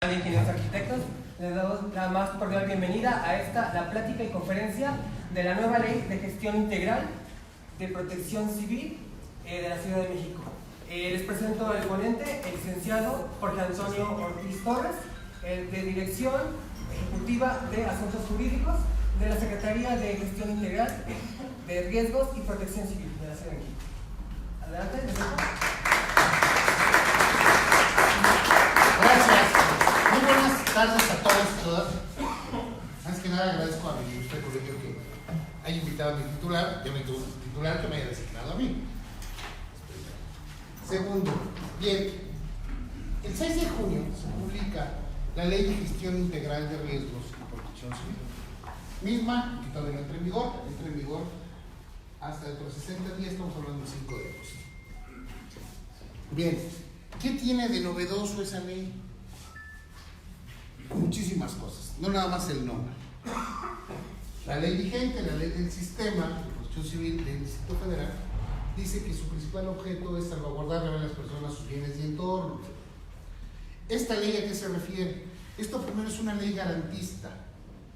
de Ingenieros Arquitectos, les damos la más cordial bienvenida a la plática y conferencia de la nueva Ley de Gestión Integral de Protección Civil de la Ciudad de México. Les presento al ponente, el licenciado Jorge Antonio Ortiz Torres, de Dirección Ejecutiva de Asuntos Jurídicos de la Secretaría de Gestión Integral de Riesgos y Protección Civil de la Ciudad de México. Adelante. Gracias. Muy buenas tardes a todos y todas. Antes que nada agradezco a mi ilustre colegio que haya invitado a mi titular y a mi titular que me haya designado a mí. Segundo, bien, el 6 de junio se publica la Ley de Gestión Integral de Riesgos y Protección Civil. Misma, que todavía no entra en vigor hasta dentro de 60 días, estamos hablando del 5 de agosto. Bien, ¿qué tiene de novedoso esa ley? Muchísimas cosas, no nada más el nombre. La ley vigente, la ley del sistema de protección civil del Distrito Federal, dice que su principal objeto es salvaguardar a las personas, sus bienes y entorno. ¿Esta ley a qué se refiere? Esto primero es una ley garantista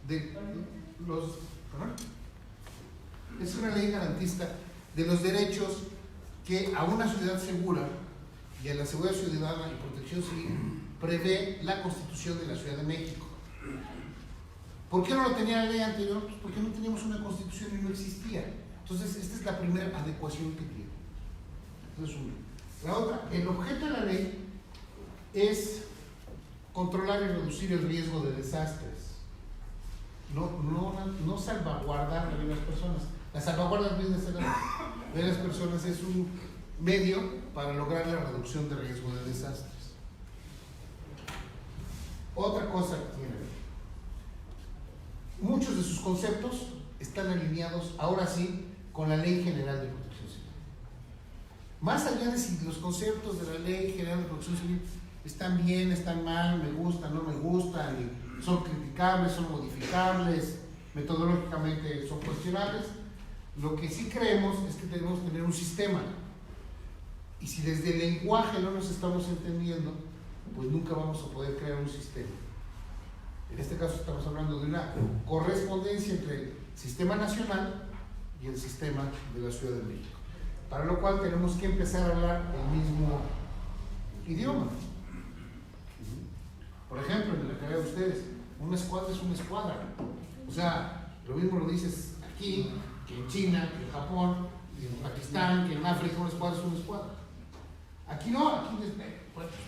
de los... Es una ley garantista de los derechos que a una ciudad segura y a la seguridad ciudadana y protección civil prevé la Constitución de la Ciudad de México. ¿Por qué no lo tenía la ley anterior? Pues porque no teníamos una Constitución y no existía. Entonces, esta es la primera adecuación que tiene. Entonces, una. La otra, el objeto de la ley es controlar y reducir el riesgo de desastres. No salvaguardar a las personas. La salvaguarda de las personas es un medio para lograr la reducción de riesgo de desastres. Otra cosa que tiene, muchos de sus conceptos están alineados ahora sí con la Ley General de Protección Civil. Más allá de si los conceptos de la Ley General de Protección Civil están bien, están mal, me gustan, no me gustan, son criticables, son modificables, metodológicamente son cuestionables, lo que sí creemos es que tenemos que tener un sistema. Y si desde el lenguaje no nos estamos entendiendo, pues nunca vamos a poder crear un sistema. En este caso estamos hablando de una correspondencia entre el sistema nacional y el sistema de la Ciudad de México, para lo cual tenemos que empezar a hablar el mismo idioma. Por ejemplo, en la carrera de ustedes, una escuadra es una escuadra. O sea, lo mismo lo dices aquí, que en China, que en Japón, que en Pakistán, que en África, una escuadra es una escuadra. Aquí no, aquí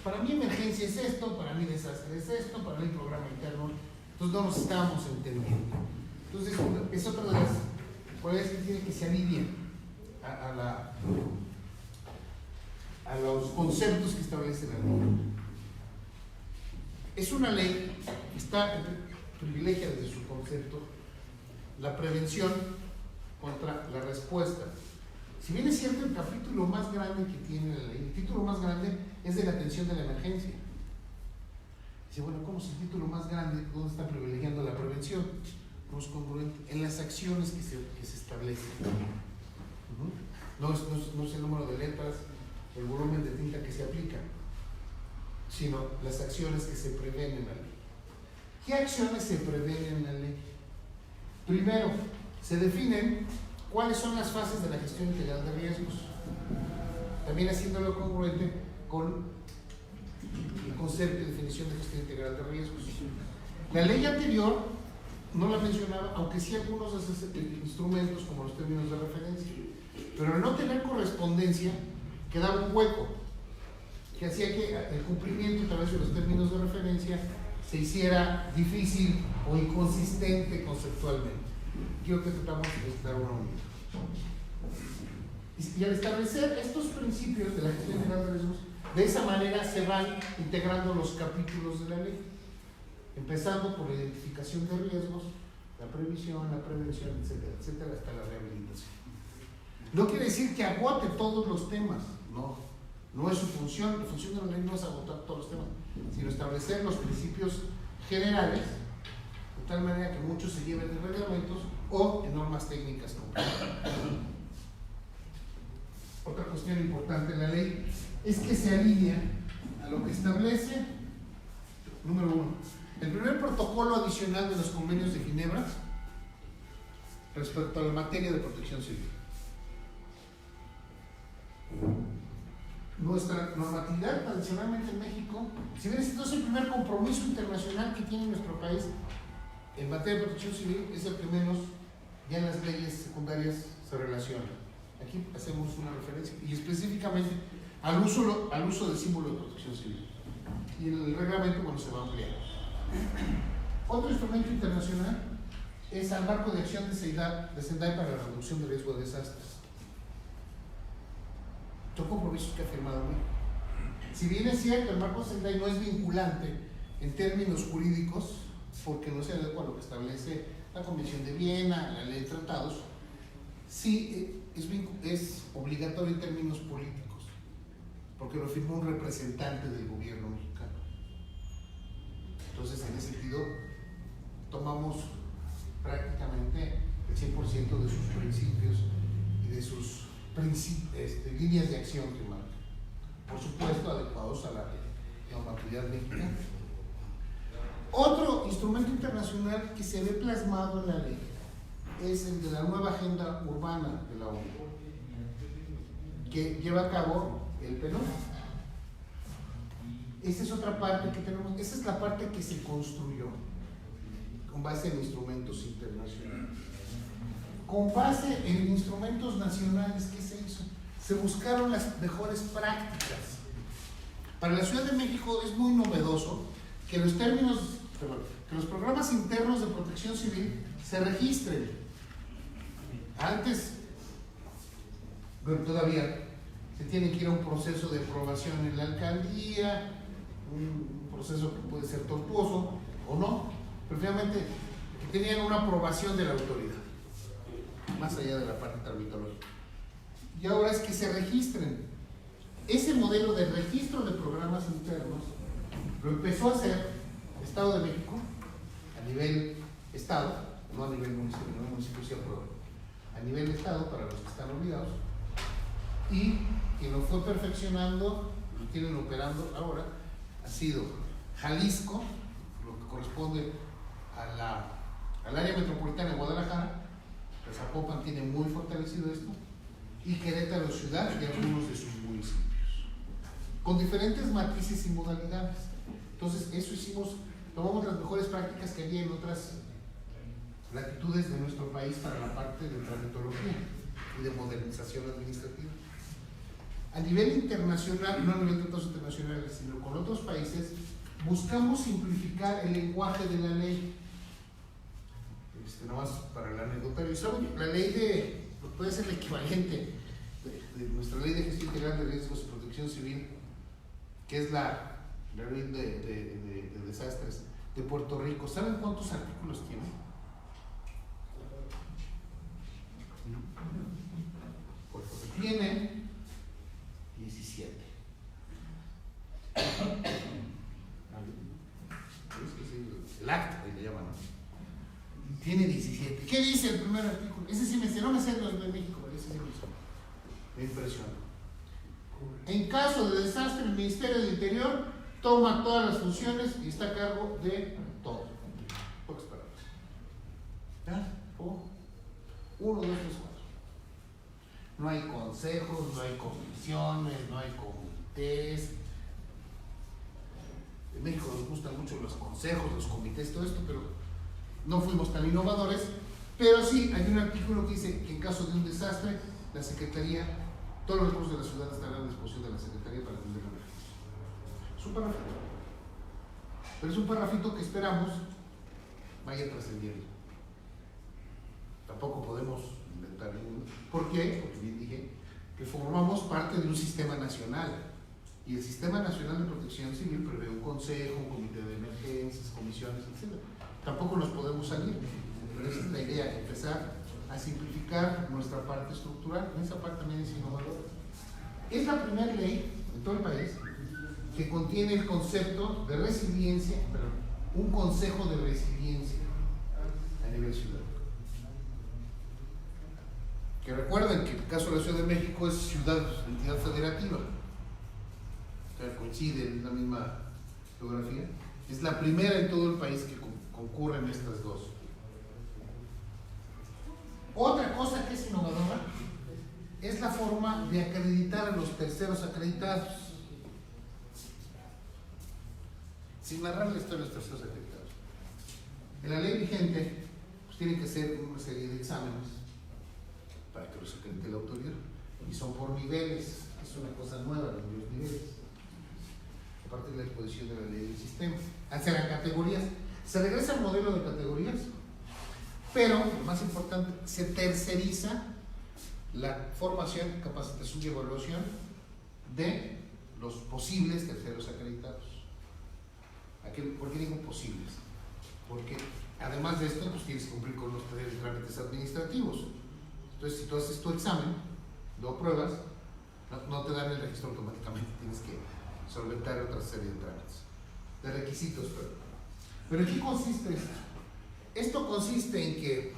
para mí emergencia es esto, para mí desastre es esto, para mí programa interno. Entonces no nos estamos entendiendo. Entonces es otra de las cualidades que tiene que se alivien a los conceptos que establece la ley. Es una ley que privilegia desde su concepto la prevención contra la respuesta. Si bien es cierto, el capítulo más grande que tiene la ley, el título más grande es de la atención de la emergencia. Dice, bueno, ¿cómo es el título más grande? ¿Dónde está privilegiando la prevención? No es congruente en las acciones que se establecen. No es el número de letras, el volumen de tinta que se aplica, sino las acciones que se prevén en la ley. ¿Qué acciones se prevén en la ley? Primero, se definen cuáles son las fases de la gestión integral de riesgos, también haciéndolo congruente con el concepto y definición de gestión integral de riesgos. La ley anterior no la mencionaba, aunque sí algunos de esos instrumentos como los términos de referencia, pero al no tener correspondencia quedaba un hueco que hacía que el cumplimiento a través de los términos de referencia se hiciera difícil o inconsistente conceptualmente. Quiero que tratamos de dar una unidad. Y al establecer estos principios de la gestión integral de riesgos, de esa manera se van integrando los capítulos de la ley, empezando por la identificación de riesgos, la previsión, la prevención, etcétera, etcétera, hasta la rehabilitación. No quiere decir que agote todos los temas, no es su función. La función de la ley no es agotar todos los temas, sino establecer los principios generales, de tal manera que muchos se lleven en reglamentos o en normas técnicas concretas. Otra cuestión importante de la ley es que se alinea a lo que establece Número 1. El primer protocolo adicional de los convenios de Ginebra respecto a la materia de protección civil. Nuestra normatividad tradicionalmente en México, si bien este es el primer compromiso internacional que tiene nuestro país en materia de protección civil, es el que menos ya en las leyes secundarias se relaciona. Aquí hacemos una referencia y específicamente al uso del símbolo de protección civil. Y el reglamento, bueno, se va a ampliar. Otro instrumento internacional es el marco de acción de SENDAI para la reducción del riesgo de desastres. Son compromisos que ha firmado México. Si bien es cierto, el marco SENDAI no es vinculante en términos jurídicos, porque no se adecua a lo que establece la Convención de Viena, la ley de tratados, sí es obligatorio en términos políticos, porque lo firma un representante del gobierno mexicano. Entonces, en ese sentido, tomamos prácticamente el 100% de sus principios y de sus líneas de acción que marcan. Por supuesto, adecuados a la normatividad mexicana. Otro instrumento internacional que se ve plasmado en la ley es el de la nueva agenda urbana de la ONU, que lleva a cabo el PNUD. Esa es otra parte que tenemos, esa es la parte que se construyó con base en instrumentos internacionales. Con base en instrumentos nacionales, ¿qué se hizo? Se buscaron las mejores prácticas. Para la Ciudad de México es muy novedoso que los programas internos de protección civil se registren. Antes, bueno, todavía se tiene que ir a un proceso de aprobación en la alcaldía, un proceso que puede ser tortuoso o no, pero finalmente tenían una aprobación de la autoridad, más allá de la parte tramitológica. Y ahora es que se registren. Ese modelo de registro de programas internos lo empezó a hacer el Estado de México a nivel Estado, no a nivel municipio, no a municipio sí aprueba, a nivel Estado para los que están olvidados, y quien lo fue perfeccionando, lo tienen operando ahora, ha sido Jalisco, lo que corresponde al área metropolitana de Guadalajara. Zapopan tiene muy fortalecido esto, y Querétaro ciudad y algunos de sus municipios, con diferentes matices y modalidades. Entonces, eso hicimos, tomamos las mejores prácticas que había en otras latitudes de nuestro país para la parte de tramitología y de modernización administrativa. A nivel internacional, no a nivel de tratados internacionales, sino con otros países, buscamos simplificar el lenguaje de la ley. Nomás para el anecdotario. La ley puede ser el equivalente de nuestra ley de gestión integral de riesgos y protección civil, que es la ley de desastres de Puerto Rico. ¿Saben cuántos artículos tiene? Tiene 17. El acta, ahí le llaman, ¿no? Tiene 17. ¿Qué dice el primer artículo? Ese sí no me sé los de México, ese sí me impresiona. En caso de desastre, el Ministerio del Interior toma todas las funciones y está a cargo de todo. Pocas palabras. ¿Ya? 1, 2, 3, 4. No hay consejos, no hay comisiones, no hay comités. En México nos gustan mucho los consejos, los comités, todo esto, pero no fuimos tan innovadores. Pero sí, hay un artículo que dice que en caso de un desastre, la Secretaría, todos los recursos de la ciudad estarán a disposición de la Secretaría para atender la emergencia. Es un parrafito. Pero es un parrafito que esperamos vaya trascendiendo. Tampoco podemos inventar ninguno. ¿Por qué? Porque bien dije que formamos parte de un sistema nacional. Y el Sistema Nacional de Protección Civil prevé un consejo, un comité de emergencias, comisiones, etc. Tampoco nos podemos salir. Pero esa es la idea, empezar a simplificar nuestra parte estructural. Esa parte también es innovadora. Es la primera ley en todo el país que contiene el concepto de resiliencia, un consejo de resiliencia a nivel ciudad. Que recuerden que el caso de la Ciudad de México es entidad federativa, o sea, coincide en la misma geografía. Es la primera en todo el país que concurren estas dos. Otra cosa que es innovadora es la forma de acreditar a los terceros acreditados. Sin narrar la historia de los terceros acreditados. En la ley vigente, pues tiene que ser una serie de exámenes para que los acredite la autoridad. Y son por niveles, es una cosa nueva, los niveles. Aparte de la exposición de la ley del sistema. Hacia las categorías. Se regresa al modelo de categorías, pero, lo más importante, se terceriza la formación, capacitación y evaluación de los posibles terceros acreditados. ¿Por qué digo posibles? Porque además de esto, pues tienes que cumplir con los trámites administrativos. Entonces, si tú haces tu examen, lo apruebas, no te dan el registro automáticamente, tienes que solventar otra serie de trámites, de requisitos. Pero ¿en qué consiste esto? Esto consiste en que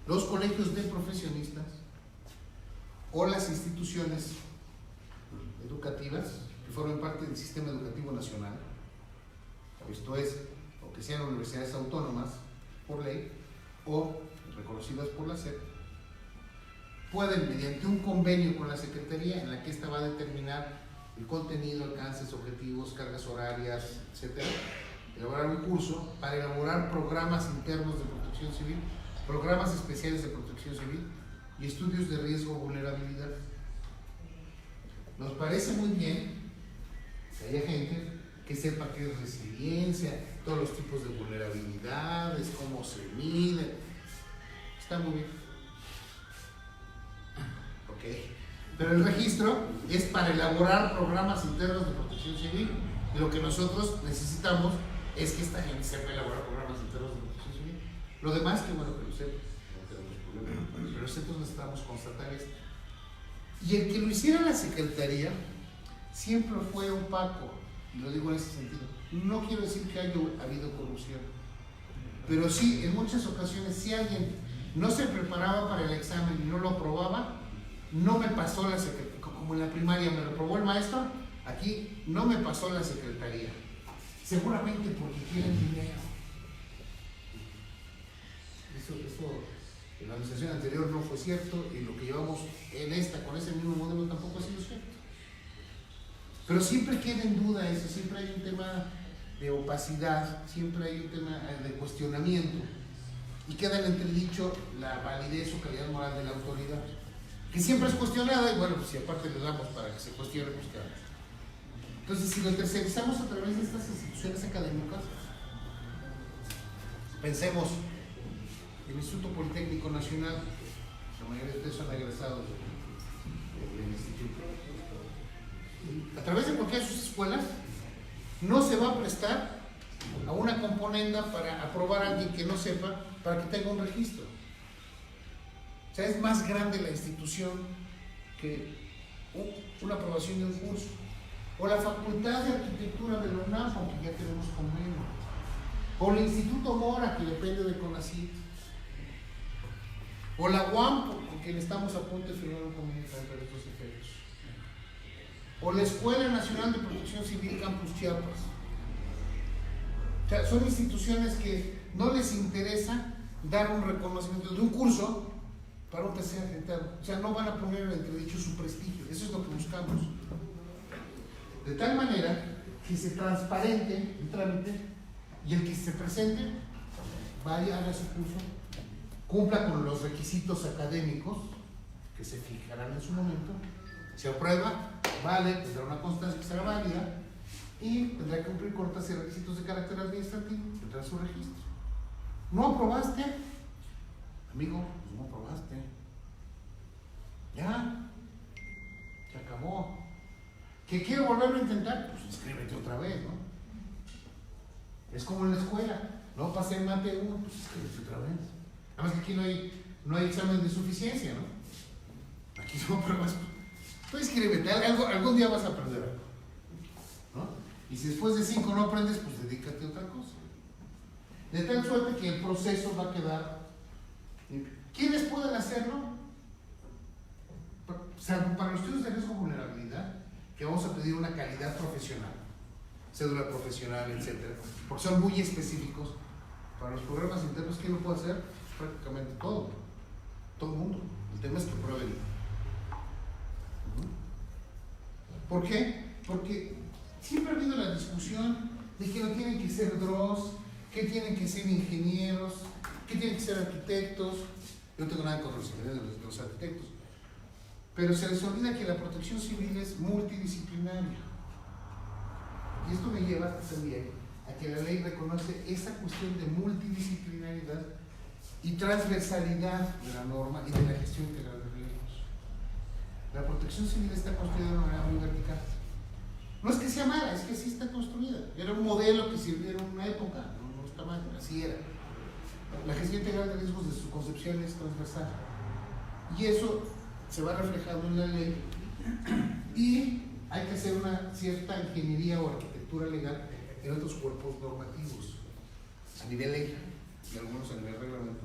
los colegios de profesionistas o las instituciones educativas que forman parte del sistema educativo nacional, esto es, o que sean universidades autónomas por ley o reconocidas por la SEP, pueden, mediante un convenio con la Secretaría, en la que ésta va a determinar el contenido, alcances, objetivos, cargas horarias, etcétera, elaborar un curso para elaborar programas internos de protección civil, programas especiales de protección civil y estudios de riesgo o vulnerabilidad. Nos parece muy bien que haya gente que sepa qué es resiliencia, todos los tipos de vulnerabilidades, cómo se miden. Está muy bien. Ok. Pero el registro es para elaborar programas internos de protección civil, y lo que nosotros necesitamos es que esta gente sepa elaborar programas internos de protección civil. Lo demás, que bueno que lo sepa, no tenemos problema, pero nosotros necesitamos constatar esto. Y el que lo hiciera la Secretaría siempre fue opaco, y lo digo en ese sentido. No quiero decir que haya habido corrupción, pero sí, en muchas ocasiones, si alguien no se preparaba para el examen y no lo aprobaba, no me pasó la Secretaría, como en la primaria me lo aprobó el maestro, aquí no me pasó la Secretaría. Seguramente porque quieren dinero. Eso en la administración anterior no fue cierto, y lo que llevamos en esta, con ese mismo modelo, tampoco ha sido cierto. Pero siempre queda en duda eso, siempre hay un tema de opacidad, siempre hay un tema de cuestionamiento, y queda en entredicho la validez o calidad moral de la autoridad, que siempre es cuestionada, y bueno, pues si aparte le damos para que se cuestione, pues queda. Entonces, si lo tercerizamos a través de estas instituciones académicas, pensemos en el Instituto Politécnico Nacional, la mayoría de ustedes son egresados del instituto. A través de cualquiera de sus escuelas, no se va a prestar a una componenda para aprobar a alguien que no sepa, para que tenga un registro. O sea, es más grande la institución que una aprobación de un curso. O la Facultad de Arquitectura de la UNAM, aunque ya tenemos convenio. O el Instituto Mora, que depende de CONACYT. O la UAM, con quien estamos a punto de firmar un convenio para estos efectos. O la Escuela Nacional de Protección Civil Campus Chiapas. O sea, son instituciones que no les interesa dar un reconocimiento de un curso para un tercer acreditado. O sea, no van a poner en entredicho su prestigio. Eso es lo que buscamos. De tal manera que se transparente el trámite y el que se presente vaya, haga su curso, cumpla con los requisitos académicos que se fijarán en su momento, se aprueba, vale, tendrá una constancia que será válida y tendrá que cumplir con otros requisitos de carácter administrativo, tendrá su registro. ¿No aprobaste? Amigo, pues no aprobaste. Ya, se acabó. ¿Que quiero volverlo a intentar? Pues inscríbete otra vez, ¿no? Es como en la escuela, no pasé en mate 1, pues inscríbete otra vez. Además que aquí no hay examen de suficiencia, ¿no? Aquí no pruebas. Tú inscríbete, algún día vas a aprender algo, ¿no? Y si después de 5 no aprendes, pues dedícate a otra cosa. De tal suerte que el proceso va a quedar. ¿Quiénes pueden hacerlo? Salvo para los estudios de riesgo y vulnerabilidad, que vamos a pedir una calidad profesional. cédula profesional, etcétera, porque son muy específicos. Para los programas internos, ¿quién lo puede hacer? Prácticamente todo el mundo. El tema es que prueben. ¿Por qué? Porque siempre ha habido la discusión de que no tienen que ser DROs, que tienen que ser ingenieros, que tienen que ser arquitectos. Yo no tengo nada contra los ingenieros de los arquitectos, pero se les olvida que la protección civil es multidisciplinaria. Y esto me lleva también a que la ley reconoce esa cuestión de multidisciplinaridad y transversalidad de la norma y de la gestión integral de riesgos. La protección civil está construida de una manera muy vertical. No es que sea mala, es que así está construida. Era un modelo que sirvió en una época, no está mal, así era. La gestión integral de riesgos de su concepción es transversal. Y eso se va reflejando en la ley. Y hay que hacer una cierta ingeniería o arquitectura legal en otros cuerpos normativos, a nivel ley y algunos a nivel reglamento,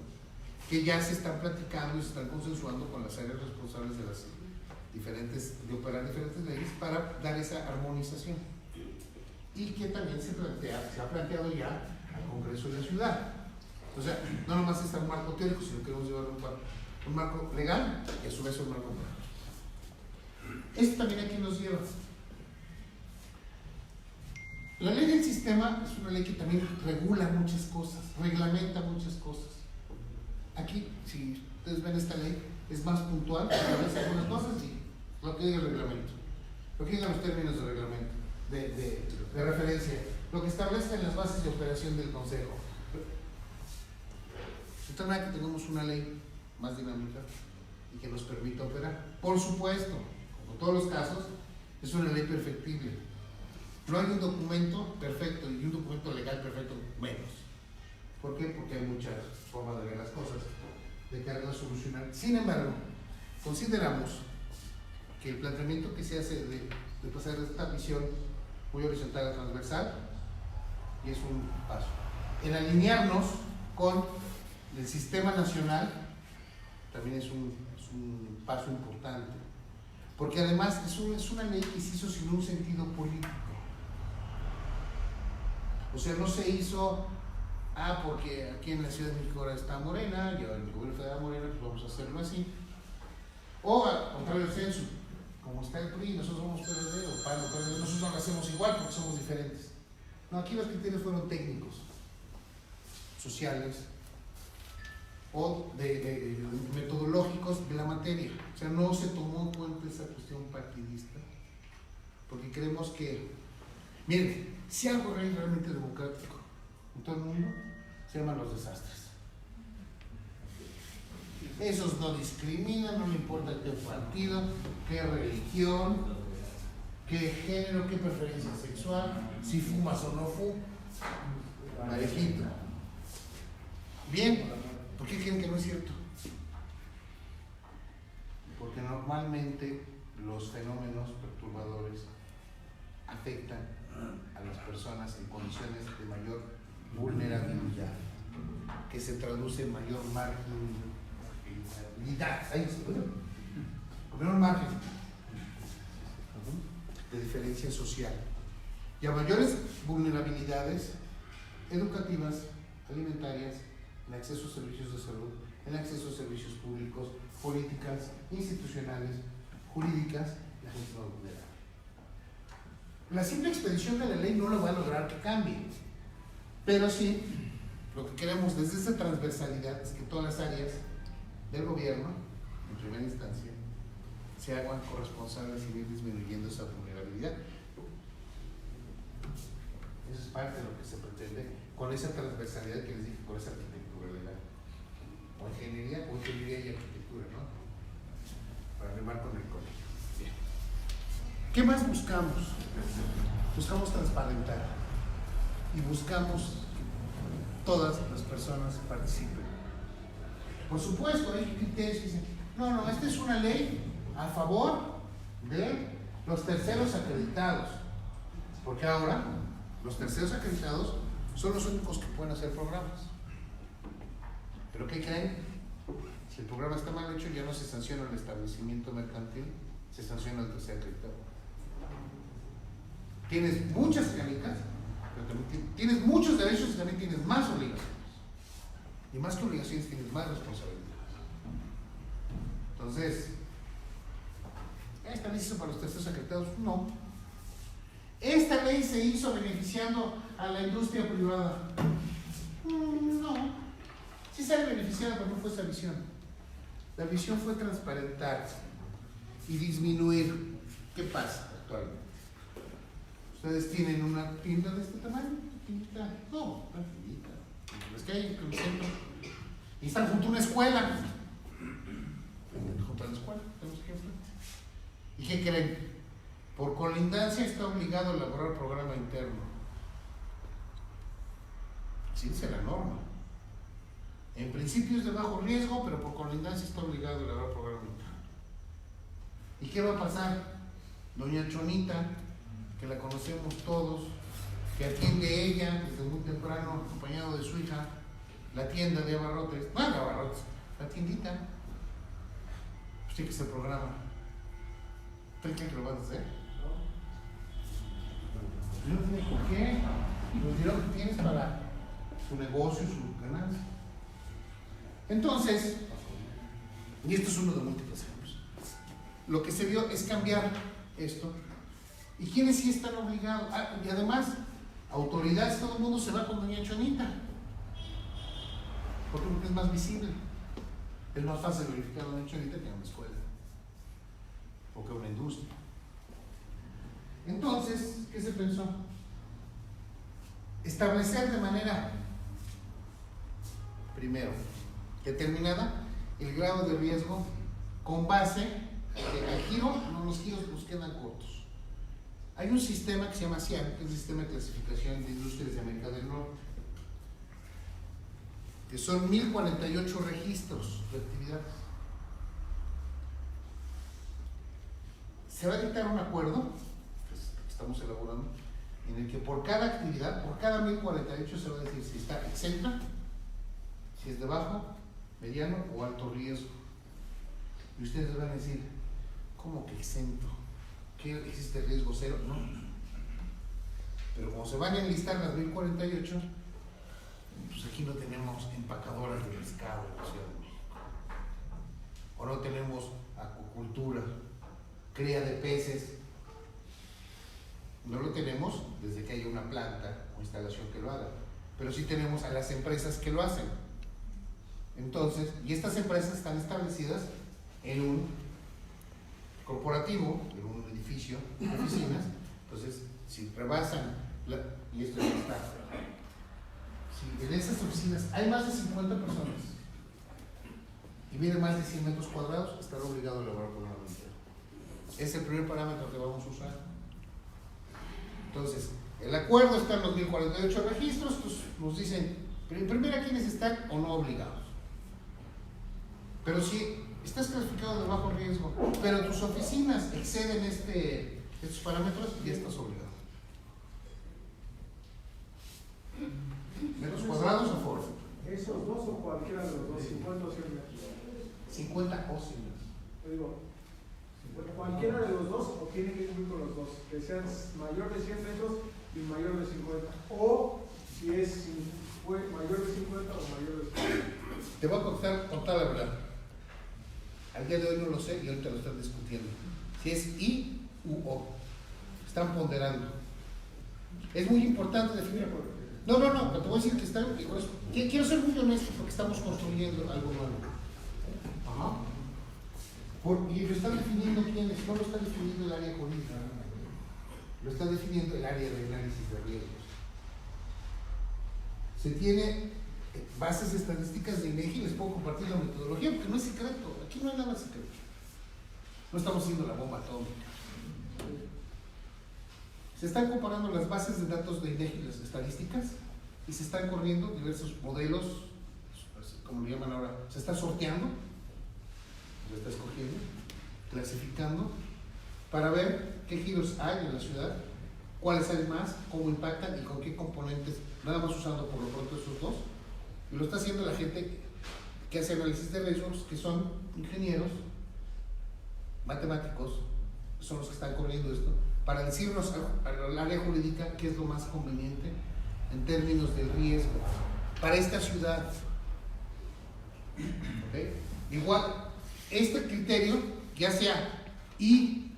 que ya se están platicando y se están consensuando con las áreas responsables de las de operar diferentes leyes para dar esa armonización. Y que también se ha planteado ya al Congreso de la Ciudad. O sea, no nomás está un marco teórico, sino que queremos llevar un marco legal y a su vez un marco práctico. Esto también aquí nos lleva. La ley del sistema es una ley que también regula muchas cosas, reglamenta muchas cosas. Aquí, si ustedes ven esta ley, es más puntual, establece algunas cosas y lo que diga el reglamento, lo que digan los términos de reglamento, de referencia, lo que establece en las bases de operación del Consejo. De tal manera que tenemos una ley más dinámica y que nos permita operar. Por supuesto, como en todos los casos, es una ley perfectible. No hay un documento perfecto y un documento legal perfecto menos. ¿Por qué? Porque hay muchas formas de ver las cosas, de quererlas solucionar. Sin embargo, consideramos que el planteamiento que se hace de pasar de esta visión muy horizontal a transversal, y es un paso. En alinearnos con el sistema nacional, también es un paso importante. Porque además es una ley que se hizo sin un sentido político. O sea, no se hizo, porque aquí en la Ciudad de México ahora está Morena, y ahora el gobierno federal Morena, pues vamos a hacerlo así. O al contrario del censo, como está el PRI, nosotros somos PRD o PAN, nosotros no lo hacemos igual porque somos diferentes. No, aquí los criterios fueron técnicos, sociales o metodológicos de la materia. O sea, no se tomó en cuenta esa cuestión partidista, porque creemos que, miren, si algo es realmente democrático en todo el mundo, se llaman los desastres. Esos no discriminan, no le importa qué partido, qué religión, qué género, qué preferencia sexual, si fumas o no fumas, parejito. Bien, ¿por qué creen que no es cierto? Porque normalmente los fenómenos perturbadores afectan a las personas en condiciones de mayor vulnerabilidad, que se traduce en mayor marginalidad, menor margen de diferencia social, y a mayores vulnerabilidades educativas, alimentarias, en acceso a servicios de salud, en acceso a servicios públicos, políticas, institucionales, jurídicas, la gente no vulnerable. La simple expedición de la ley no lo va a lograr que cambie, pero sí, lo que queremos desde esa transversalidad es que todas las áreas del gobierno, en primera instancia, se hagan corresponsables y ir disminuyendo esa vulnerabilidad. Eso es parte de lo que se pretende con esa transversalidad que les dije, con esa arquitectura legal. O ingeniería y arquitectura, ¿no? Para rimar con el colegio. Bien. ¿Qué más buscamos? Buscamos transparentar y buscamos que todas las personas participen. Por supuesto, hay criterios que dicen, no, esta es una ley a favor de los terceros acreditados, porque ahora los terceros acreditados son los únicos que pueden hacer programas. ¿Pero qué creen? Si el programa está mal hecho, ya no se sanciona el establecimiento mercantil, se sanciona el tercer acreditado. Tienes muchas canicas, pero también tienes muchos derechos y también tienes más obligaciones. Y más que obligaciones tienes más responsabilidades. Entonces, ¿esta ley se hizo para los terceros acreditados? No. ¿Esta ley se hizo beneficiando a la industria privada? No. Sí sale beneficiada, pero no fue esa visión. La visión fue transparentar y disminuir. ¿Qué pasa actualmente? Ustedes tienen una tienda de este tamaño, tiendita, no, una tiendita. Es que hay en el centro. Y están junto a una escuela. Junto a la escuela, tenemos que enfrente. ¿Y qué creen? Por colindancia está obligado a elaborar programa interno. Sí, dice la norma. En principio es de bajo riesgo, pero por colindancia está obligado a elaborar programa interno. ¿Y qué va a pasar? Doña Chonita, que la conocemos todos, que atiende ella desde muy temprano, acompañado de su hija, la tienda de abarrotes, no de abarrotes, la tiendita, pues tiene que ser programa. ¿Ustedes creen que lo van a hacer? No tiene por qué. Los dinero que tienes para su negocio, su ganancia. Entonces, y esto es uno de múltiples ejemplos, lo que se vio es cambiar esto. ¿Y quiénes sí están obligados? Y además, autoridades, todo el mundo se va con doña Chonita. Porque es más visible. Es más fácil verificar a doña Chonita que a una escuela. O que a una industria. Entonces, ¿qué se pensó? Establecer de manera, primero, determinada el grado de riesgo con base al giro, no, los giros nos quedan cortos. Hay un sistema que se llama CIAN, que es el Sistema de Clasificación de Industrias de América del Norte, que son 1048 registros de actividades. Se va a dictar un acuerdo, que estamos elaborando, en el que por cada actividad, por cada 1048 se va a decir si está exenta, si es de bajo, mediano o alto riesgo. Y ustedes van a decir, ¿cómo que exento? ¿Qué existe riesgo cero? No. Pero como se van a enlistar las 1048, pues aquí no tenemos empacadoras de pescado en la Ciudad de México. O no tenemos acuicultura, cría de peces. No lo tenemos desde que haya una planta o instalación que lo haga. Pero sí tenemos a las empresas que lo hacen. Entonces, y estas empresas están establecidas en un corporativo, en un edificio de oficinas. Entonces, si rebasan, y esto ya está, si en esas oficinas hay más de 50 personas y viene más de 100 metros cuadrados, estará obligado a elaborar programa interno. Es el primer parámetro que vamos a usar. Entonces, el acuerdo está en los 1048 registros, pues nos dicen, primero a quienes están o no obligados. Pero si estás clasificado de bajo riesgo, pero tus oficinas exceden estos parámetros, ya estás obligado. ¿Metros cuadrados o foro? ¿Esos dos o cualquiera de los dos? 50 o 100 metros. 50 o 100 metros. Yo digo, cualquiera de los dos o tiene que cumplir con los dos, que sean mayor de 100 metros y mayor de 50. O si es mayor de 50 o mayor de 50. Te voy a contar la verdad. Al día de hoy no lo sé y ahorita lo están discutiendo. Si es I u O. Están ponderando. Es muy importante definir. No, pero te voy a decir que están. Quiero ser muy honesto porque estamos construyendo algo nuevo. Ajá. Y lo están definiendo quiénes, no lo está definiendo el área jurídica. Lo está definiendo el área de análisis de riesgos. Se tiene bases estadísticas de INEGI, les puedo compartir la metodología porque no es secreto, aquí no hay nada secreto. No estamos haciendo la bomba atómica. Se están comparando las bases de datos de INEGI, las estadísticas, y se están corriendo diversos modelos, como lo llaman ahora, se está sorteando, se está escogiendo, clasificando, para ver qué giros hay en la ciudad, cuáles hay más, cómo impactan y con qué componentes, nada más usando por lo pronto esos dos. Y lo está haciendo la gente que hace análisis de riesgos, que son ingenieros, matemáticos, son los que están corriendo esto, para decirnos al área jurídica qué es lo más conveniente en términos del riesgo para esta ciudad. ¿Okay? Igual, este criterio, ya sea I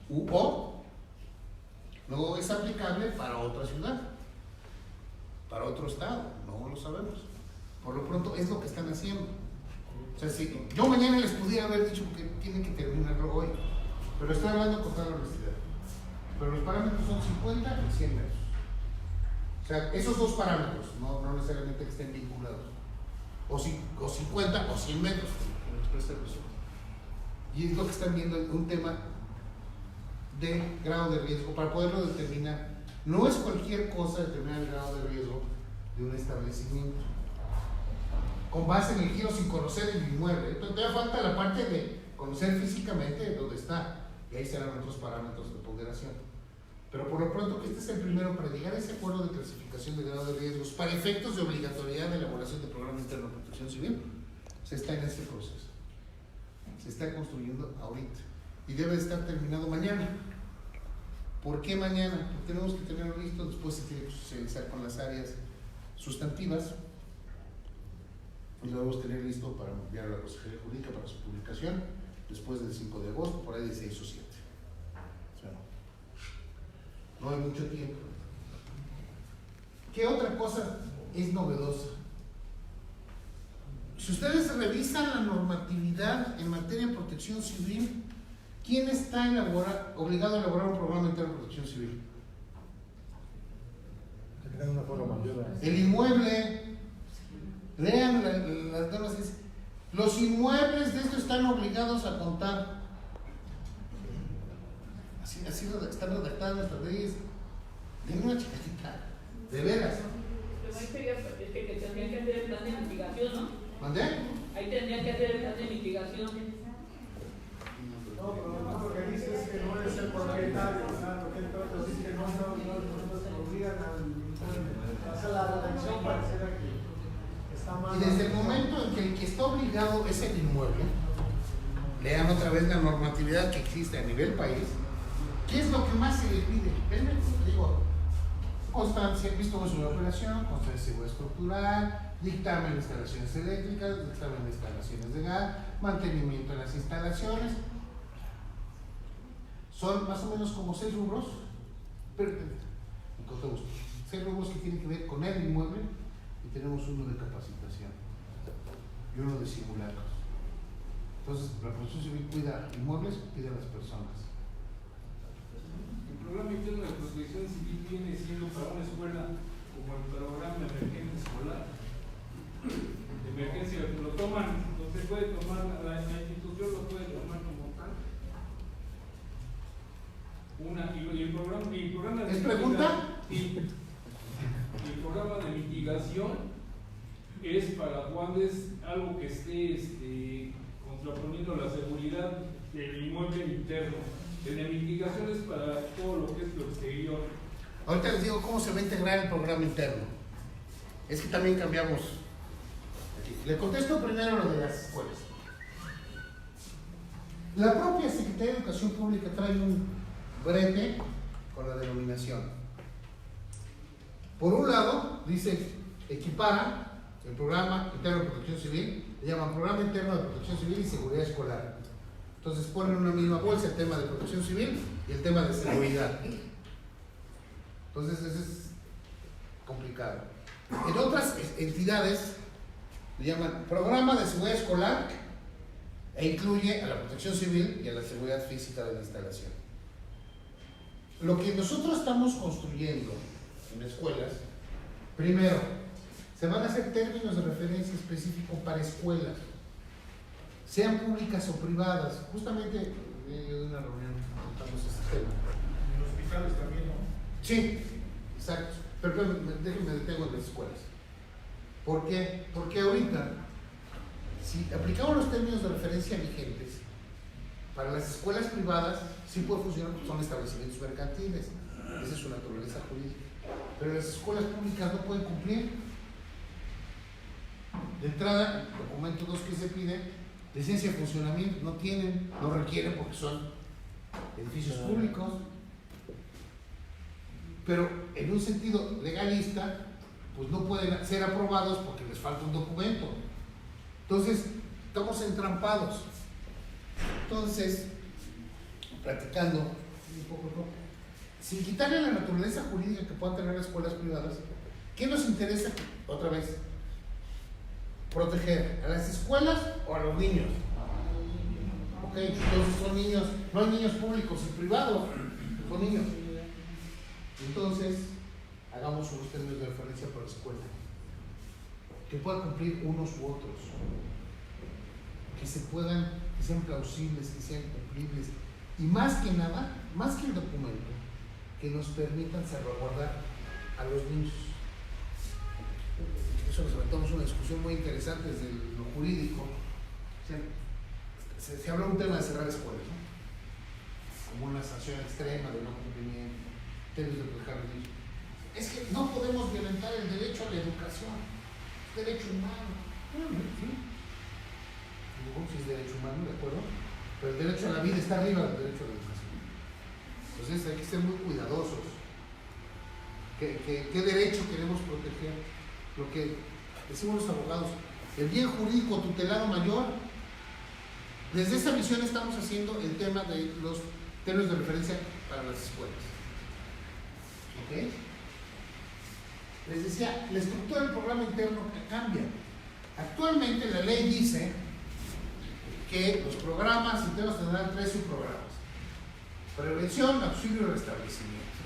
u O, no es aplicable para otra ciudad, para otro estado, no lo sabemos. Por lo pronto es lo que están haciendo. O sea, si yo mañana les pudiera haber dicho que tienen que terminarlo hoy, pero estoy hablando con toda la honestidad. Pero los parámetros son 50 y 100 metros. O sea, esos dos parámetros, no necesariamente que estén vinculados. O 50 o 100 metros, como expresa el uso. Y es lo que están viendo, un tema de grado de riesgo para poderlo determinar. No es cualquier cosa determinar el grado de riesgo de un establecimiento con base en el giro sin conocer el inmueble. Entonces todavía falta la parte de conocer físicamente dónde está, y ahí serán otros parámetros de ponderación. Pero por lo pronto que este es el primero para llegar a ese acuerdo de clasificación de grado de riesgos para efectos de obligatoriedad de elaboración de programa interno de protección civil, se está en este proceso, se está construyendo ahorita y debe de estar terminado mañana. ¿Por qué mañana? Porque tenemos que tenerlo listo, después se tiene que socializar con las áreas sustantivas y lo debemos tener listo para enviar a la Consejería Jurídica para su publicación después del 5 de agosto, por ahí de 6 o 7. O sea, no hay mucho tiempo. ¿Qué otra cosa es novedosa? Si ustedes revisan la normatividad en materia de protección civil, ¿quién está obligado a elaborar un programa interno de protección civil? El inmueble. Lean las normas. Los inmuebles de esto están obligados a contar. Así están redactadas nuestras leyes. De una chiquitita. De veras. Pero ahí sería que tendrían que hacer el plan de mitigación, ¿no? ¿Mandé? Ahí tendrían que hacer el plan de mitigación. No, pero no, lo que dice es que no es el propietario, ¿verdad? Porque entonces dice que no obligan al hacer la redacción, pareciera que está mal. Y desde el momento en que el que está obligado es el inmueble, lean otra vez la normatividad que existe a nivel país. ¿Qué es lo que más se le pide? Digo, constancia, visto de su operación, constancia de seguridad estructural, dictamen de instalaciones eléctricas, dictamen de instalaciones de gas, mantenimiento de las instalaciones. Son más o menos como 6 rubros, pero con todo gusto, 6 rubros que tienen que ver con el inmueble, y tenemos uno de capacitación y uno de simulacros. Entonces, la protección civil cuida inmuebles, cuida a las personas. El programa interno de protección civil viene siendo para una escuela como el programa de emergencia escolar. De emergencia lo toman, no se puede tomar, la institución lo puede tomar como tal. Y el programa de ¿Es pregunta? Y el programa de mitigación es para cuando es algo que esté contraponiendo la seguridad del inmueble interno. El de mitigación es para todo lo que es lo exterior. Ahorita les digo cómo se va a integrar el programa interno. Es que también cambiamos. Aquí. Le contesto primero lo de las escuelas. La propia Secretaría de Educación Pública trae un brete con la denominación. Por un lado, dice, equipara el programa interno de protección civil, le llaman programa interno de protección civil y seguridad escolar. Entonces ponen una misma bolsa el tema de protección civil y el tema de seguridad. Entonces eso es complicado. En otras entidades le llaman programa de seguridad escolar e incluye a la protección civil y a la seguridad física de la instalación. Lo que nosotros estamos construyendo en escuelas, primero, se van a hacer términos de referencia específicos para escuelas, sean públicas o privadas. Justamente en una reunión contamos este tema. En los hospitales también, ¿no? Sí, exacto. Pero déjenme detengo en las escuelas. ¿Por qué? Porque ahorita, si aplicamos los términos de referencia vigentes, para las escuelas privadas sí puede funcionar porque son establecimientos mercantiles. Esa es su naturaleza jurídica. Pero las escuelas públicas no pueden cumplir. De entrada, el documento 2 que se pide, licencia de funcionamiento, no tienen, no requieren porque son edificios públicos. pero en un sentido legalista, pues no pueden ser aprobados porque les falta un documento. Entonces, estamos entrampados. Entonces, platicando un poco, sin quitarle la naturaleza jurídica que puedan tener las escuelas privadas, ¿qué nos interesa? Otra vez, proteger a las escuelas o a los niños. Ok, entonces son niños, no hay niños públicos y privados, son niños. Entonces, hagamos unos términos de referencia para la escuela, que puedan cumplir unos u otros, que sean plausibles, que sean cumplibles, y más que nada, más que el documento, que nos permitan salvaguardar a los niños. Eso nos aventamos una discusión muy interesante desde lo jurídico. Se habla un tema de cerrar escuelas, ¿no? Como una sanción extrema de no cumplimiento, términos de proteger a los niños. Es que no podemos violentar el derecho a la educación, es derecho humano. ¿Sí? Si es derecho humano, ¿de acuerdo? Pero el derecho a la vida está arriba del derecho a la educación. Entonces hay que ser muy cuidadosos. ¿Qué derecho queremos proteger? Lo que decimos los abogados, el bien jurídico tutelado mayor. Desde esa visión estamos haciendo el tema de los términos de referencia para las escuelas. ¿Ok? Les decía, la estructura del programa interno cambia. Actualmente la ley dice que los programas internos tendrán 3 subprogramas: prevención, auxilio y restablecimiento.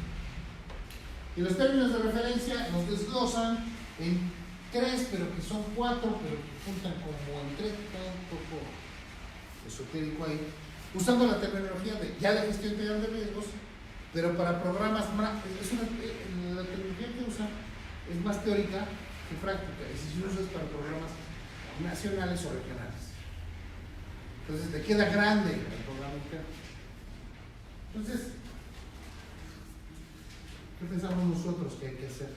Y los términos de referencia nos desglosan en 3, pero que son 4, pero que juntan como en 3, está un poco esotérico ahí, usando la terminología de ya la gestión integral de riesgos, pero para programas más, la terminología que usa es más teórica que práctica, y si se usa es para programas nacionales o regionales. Entonces te queda grande el programa interno. Entonces, ¿qué pensamos nosotros que hay que hacer?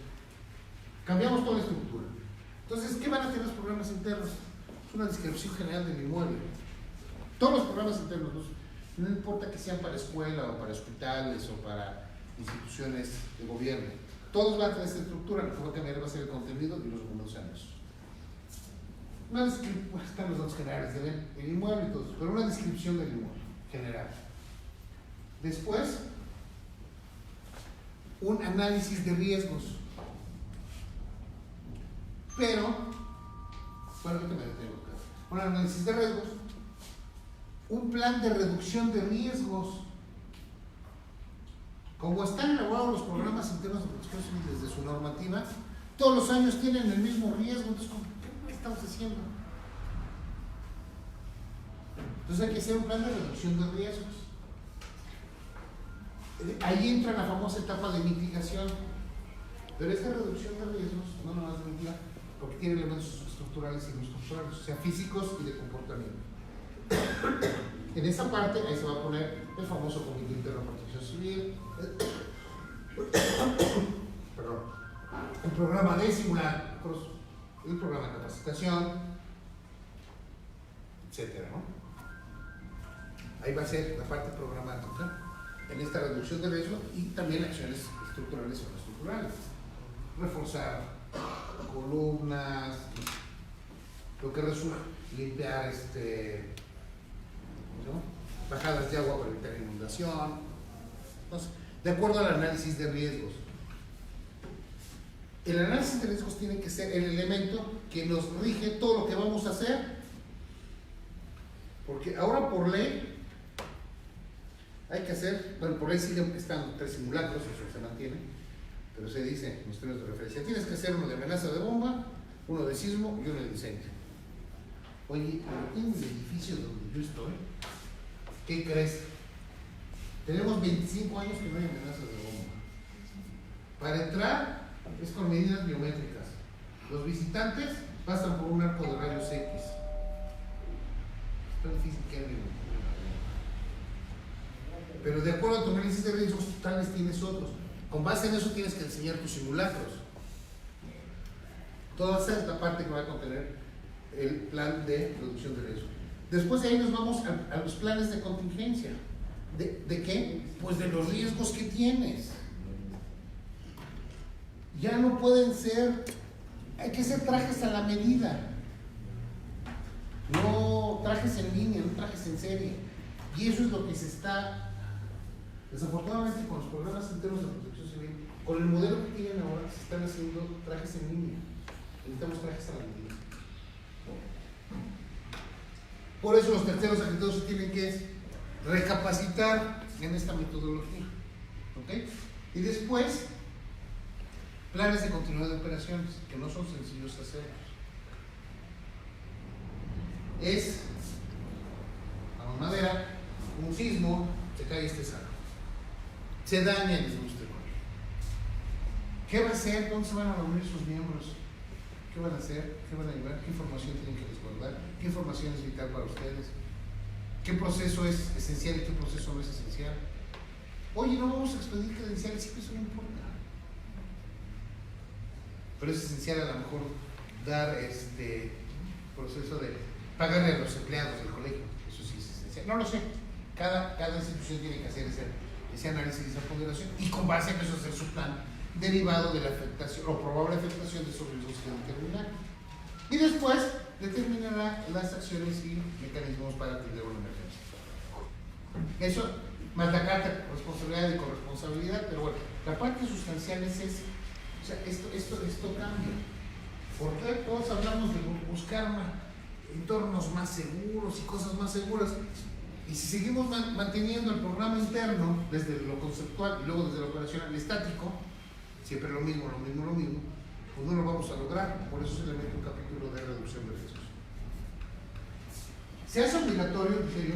Cambiamos toda la estructura. Entonces, ¿qué van a tener los programas internos? Es una descripción general del inmueble. Todos los programas internos, no importa que sean para escuela o para hospitales o para instituciones de gobierno, todos van a tener esta estructura. Lo que va a cambiar va a ser el contenido y los documentos años. Están los datos generales del inmueble y todo, pero una descripción del inmueble general. Después, un análisis de riesgos. Pero, bueno, ahorita me detengo acá. Un análisis de riesgos, un plan de reducción de riesgos. Como están elaborados los programas internos de protección civil desde su normativa, todos los años tienen el mismo riesgo. Entonces, ¿qué estamos haciendo? Entonces hay que hacer un plan de reducción de riesgos. Ahí entra la famosa etapa de mitigación. Pero esta reducción de riesgos no nos va a mitigar porque tiene elementos estructurales y no estructurales, o sea, físicos y de comportamiento. En esa parte, ahí se va a poner el famoso Comité Interno de Protección Civil, perdón, el programa de simulacros, el programa de capacitación, etcétera, ¿no? Ahí va a ser la parte programática en esta reducción de riesgo y también acciones estructurales o no estructurales. Reforzar columnas, lo que resulta, limpiar ¿no? Bajadas de agua para evitar inundación. Entonces, de acuerdo al análisis de riesgos. El análisis de riesgos tiene que ser el elemento que nos rige todo lo que vamos a hacer, porque ahora por ley hay que hacer, bueno, por ley siguen estando 3 simulacros, eso se mantiene, pero se dice en los términos de referencia, tienes que hacer uno de amenaza de bomba, uno de sismo y uno de incendio. Oye, en el edificio donde yo estoy, ¿qué crees? Tenemos 25 años que no hay amenazas de bomba. Para entrar es con medidas biométricas. Los visitantes pasan por un arco de rayos X. Es tan difícil que alguien. Pero de acuerdo a tu análisis de riesgos, tal vez tienes otros. Con base en eso tienes que enseñar tus simulacros. Toda esa es la parte que va a contener el plan de reducción de riesgo. Después de ahí nos vamos a los planes de contingencia. ¿De qué? Pues de los riesgos que tienes. ya no pueden ser, hay que hacer trajes a la medida. No trajes en línea, no trajes en serie. Y eso es lo que se está, desafortunadamente, con los programas internos de protección civil, con el modelo que tienen ahora, se están haciendo trajes en línea. Necesitamos trajes a la medida. Por eso los terceros acreditados se tienen que recapacitar en esta metodología. ¿Ok? Y después, planes de continuidad de operaciones, que no son sencillos hacerlos. Es a la madera, un sismo, se cae este saco, se daña el industria. ¿Qué va a hacer? ¿Dónde se van a reunir sus miembros? ¿Qué van a hacer? ¿Qué van a llevar? ¿Qué información tienen que resguardar? ¿Qué información es vital para ustedes? ¿Qué proceso es esencial y qué proceso no es esencial? Oye, no vamos a expedir credenciales, sí, eso no importa. Pero es esencial a lo mejor dar proceso de pagarle a los empleados del colegio. Eso sí es esencial. No lo sé. Cada institución tiene que hacer ese análisis y esa ponderación y con base en eso hacer su plan derivado de la afectación o probable afectación de esos riesgos que determinar. Y después determinará las acciones y mecanismos para atender una emergencia. Eso, más la carta de responsabilidad y corresponsabilidad, pero bueno, la parte sustancial es esa. O sea, esto cambia. ¿Por qué todos hablamos de buscar entornos más seguros y cosas más seguras? Y si seguimos manteniendo el programa interno desde lo conceptual y luego desde lo operacional estático, siempre lo mismo, pues no lo vamos a lograr. Por eso se le mete un capítulo de reducción de riesgos. Se hace obligatorio, en serio,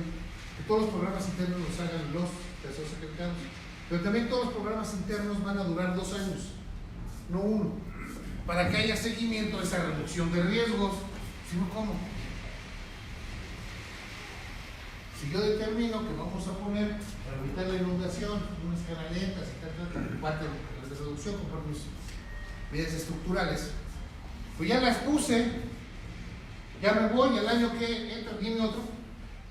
que todos los programas internos los hagan los terceros acreditados, pero también todos los programas internos van a durar 2 años, no 1, para que haya seguimiento de esa reducción de riesgos. Si no, ¿cómo? Si yo determino que vamos a poner para evitar la inundación unas canaletas y tal, parte de la reducción con mis medidas estructurales, pues ya las puse, ya me voy, al año que entra viene otro,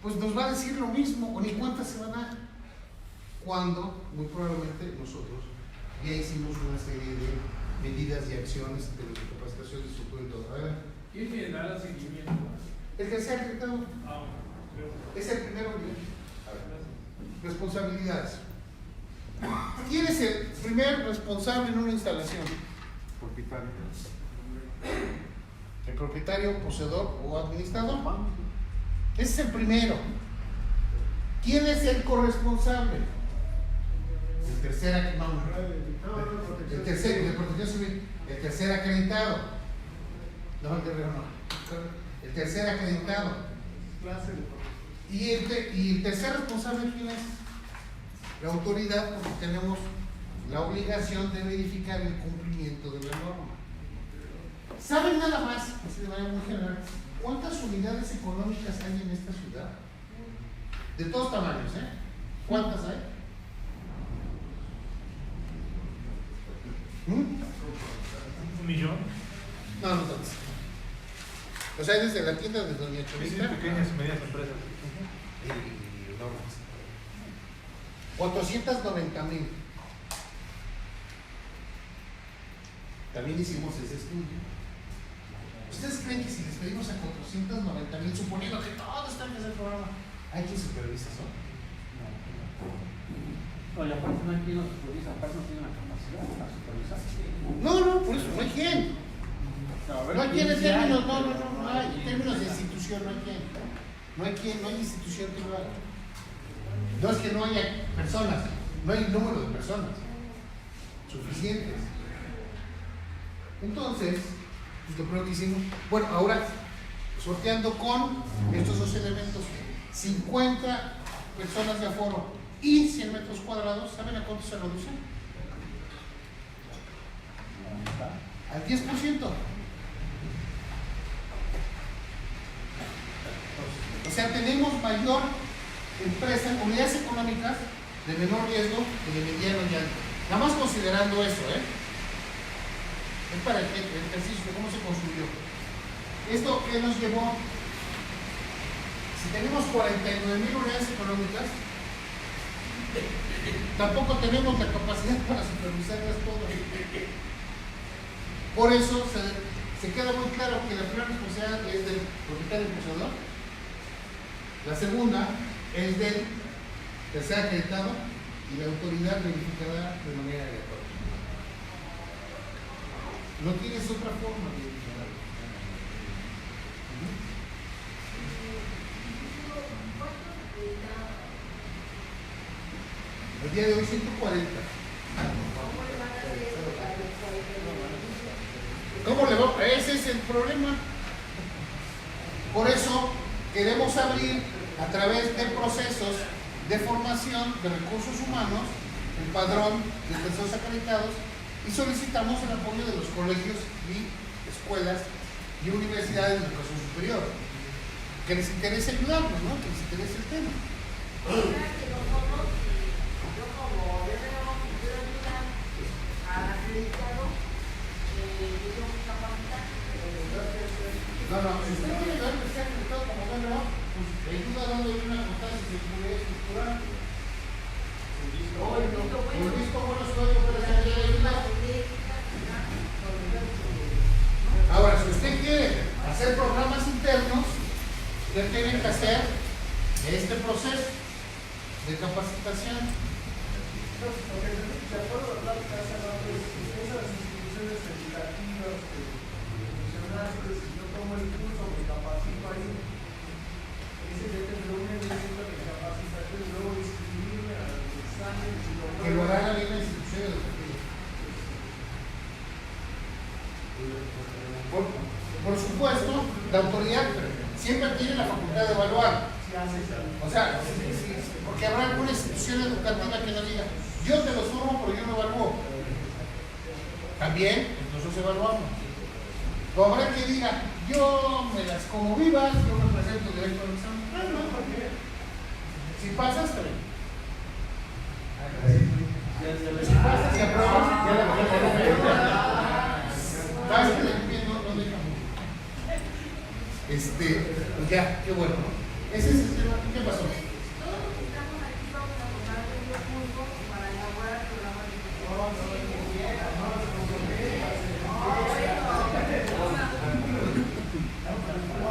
pues nos va a decir lo mismo, o ni cuántas se van a dar, cuando muy probablemente nosotros ya hicimos una serie de medidas y acciones de capacitación de estructura y todo. A ver, ¿quién le dará seguimiento? el que sea acreditado. Es el primero nivel. Responsabilidades. ¿Quién es el primer responsable en una instalación? Propietario. El propietario, poseedor o administrador. Ese es el primero. ¿Quién es el corresponsable? El tercer acreditado. El tercer de protección civil. El tercer acreditado. No, el tercer acreditado. Y el tercer responsable, ¿quién es? La autoridad, porque tenemos la obligación de verificar el cumplimiento de la norma. ¿Saben nada más, así de manera muy general, cuántas unidades económicas hay en esta ciudad? De todos tamaños, ¿eh? ¿Cuántas hay? ¿1 millón? No tantas. O sea, desde la tienda de Doña Cholita. Pequeñas y medianas empresas. Y enormes. 490,000. También hicimos ese estudio. ¿Ustedes creen que si les pedimos a 490,000, suponiendo que todos están en ese programa, hay quien supervisa eso? No, y aparte no hay quien lo supervisa, aparte no tiene la capacidad para supervisar. No, por eso no hay quien. No hay quien en términos, no hay. En términos de institución no hay quien. No hay quien, no hay institución que lo haga. No es que no haya personas, no hay número de personas suficientes. Entonces, pues lo primero que hicimos, bueno, ahora sorteando con estos 2 elementos, 50 personas de aforo y 100 metros cuadrados, ¿saben a cuánto se reducen? Al 10%. O sea, tenemos mayor empresa, unidades económicas de menor riesgo que de mediano y alto. Nada más considerando eso, es para el ejercicio de cómo se construyó. ¿Esto qué nos llevó? Si tenemos 49,000 unidades económicas, tampoco tenemos la capacidad para supervisarlas todas. Por eso se queda muy claro que la primera responsabilidad es del propietario poseedor, la segunda es del tercer acreditado y la autoridad verificadora de manera aleatoria. No tienes otra forma de verificarlo. El día de hoy 140. ¿Cómo le va? Ese es el problema. Por eso queremos abrir a través de procesos de formación de recursos humanos el padrón de terceros acreditados y solicitamos el apoyo de los colegios y escuelas y universidades de educación superior que les interese ayudarnos, ¿no? Que les interese el tema. No, si usted quiere ayudar que sea acreditado como DNO, pues le ayuda dándole una constancia de seguridad estructural. El disco bueno sueldo puede ser de ayuda. Ahora, si usted quiere hacer programas internos, usted tiene que hacer este proceso de capacitación. De acuerdo a la plática hace rato, esas instituciones educativas que mencionaste, si yo tomo el curso, me capacito ahí, ese ya tendrá un elemento de capacitación y luego inscribirme al examen. Que lo haga bien la institución educativa. Por supuesto, la autoridad siempre tiene la facultad de evaluar. O sea, porque habrá alguna institución educativa que no diga, yo te los formo, pero yo no evalúo. También, nosotros evaluamos. O habrá que diga, yo me las como vivas, yo me presento directo al examen. No, ¿por qué? Si pasas, está bien. Si pasas y apruebas, ya la ¿sabes que no deja mucho? Pues ya, qué bueno. Ese es el tema. ¿Qué pasó?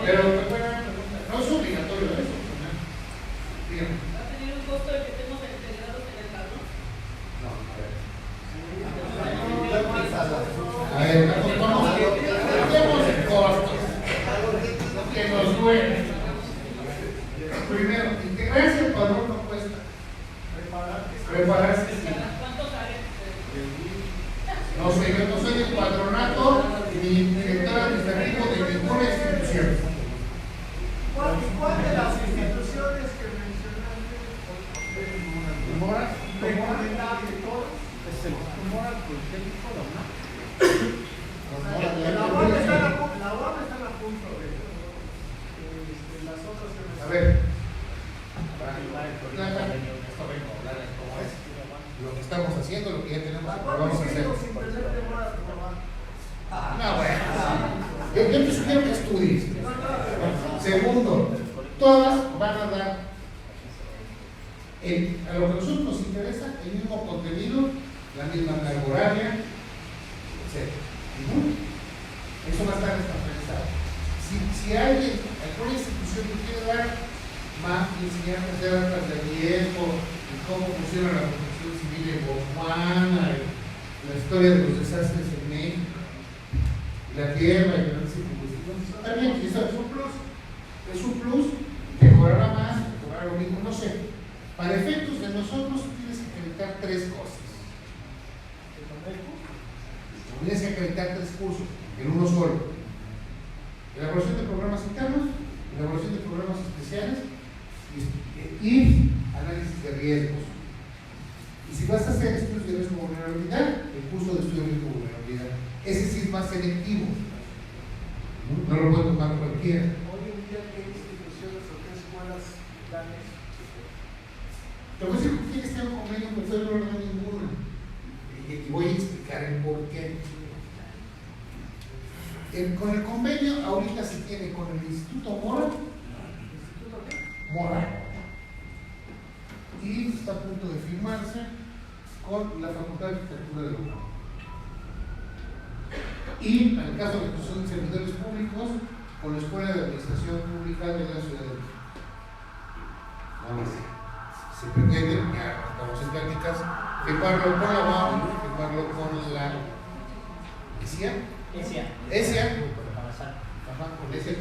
Pero no es obligatorio eso. Dígame. ¿Va a tener un costo el que estemos integrados en el padrón? A ver, tenemos el costo que nos duele. Primero, integrarse al padrón no cuesta. Prepararse sí. ¿Cuánto sale? No sé, yo no soy del patronato ni director administrativo de ninguna institución. ¿Cuál de las instituciones que mencionaste ¿Mora? recomendaste todas? Es el Moral Politécnico, la UNAM. La UAM está a punto de las otras que A ver. Lo que estamos haciendo, lo que ya tenemos, lo vamos a hacer. No, bueno. Yo te sugiero que estudies. Segundo, todas van a dar a lo que a nosotros nos interesa el mismo contenido, la misma carga horaria, etc. Eso va a estar estandarizado. Si alguien, alguna institución que quiere dar más enseñanzas de datas de riesgo, y cómo funciona la protección civil en Botswana, la historia de los desastres en México, la tierra y la está bien, eso es un plus. Es un plus, mejorará más, mejorará lo mismo, no sé. Para efectos de nosotros tienes que acreditar 3 cosas. Tienes que acreditar 3 cursos, en uno solo. Elaboración de programas internos, elaboración de programas especiales y análisis de riesgos. Y si vas a hacer estudios de riesgo de vulnerabilidad, el curso de estudio de riesgo de vulnerabilidad. Ese sí es más selectivo. No lo puede tomar cualquiera. Hoy en día, ¿qué instituciones o qué escuelas dan eso? Te voy a decir que tienes que un convenio, pero yo no dan ninguna. Y voy a explicar el por qué. Con el convenio, ahorita se tiene con el Instituto Mora. ¿Instituto qué? Mora. Y está a punto de firmarse con la Facultad de Arquitectura de la UNAM. y en el caso de que son servidores públicos, con la Escuela de Administración Pública de la Ciudad de México. Nada más. Se pretende, ya estamos en prácticas, firmarlo con la UAM, firmarlo con la ESIA. ESIA. Ajá, con ESIA.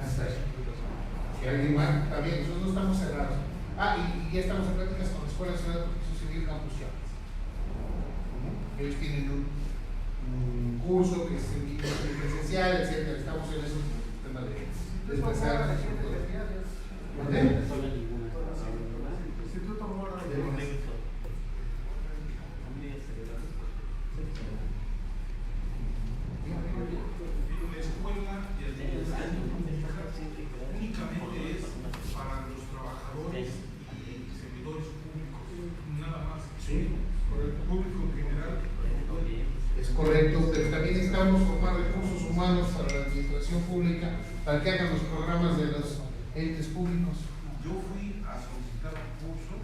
Hasta ahí. Si alguien más, está bien, nosotros no estamos cerrados. Y ya estamos en prácticas con la Escuela Nacional de Protección Civil Campus Chiapas. Ellos tienen un curso que es presencial, etcétera. Estamos en esos temas de desplazar. ¿Dónde? Instituto Mora de La escuela y el únicamente es para los trabajadores y servidores públicos, nada más. Sí, Por el público en general. es correcto, pero también estamos formando recursos humanos para la administración pública para que hagan los programas de los entes públicos. Yo fui a solicitar un curso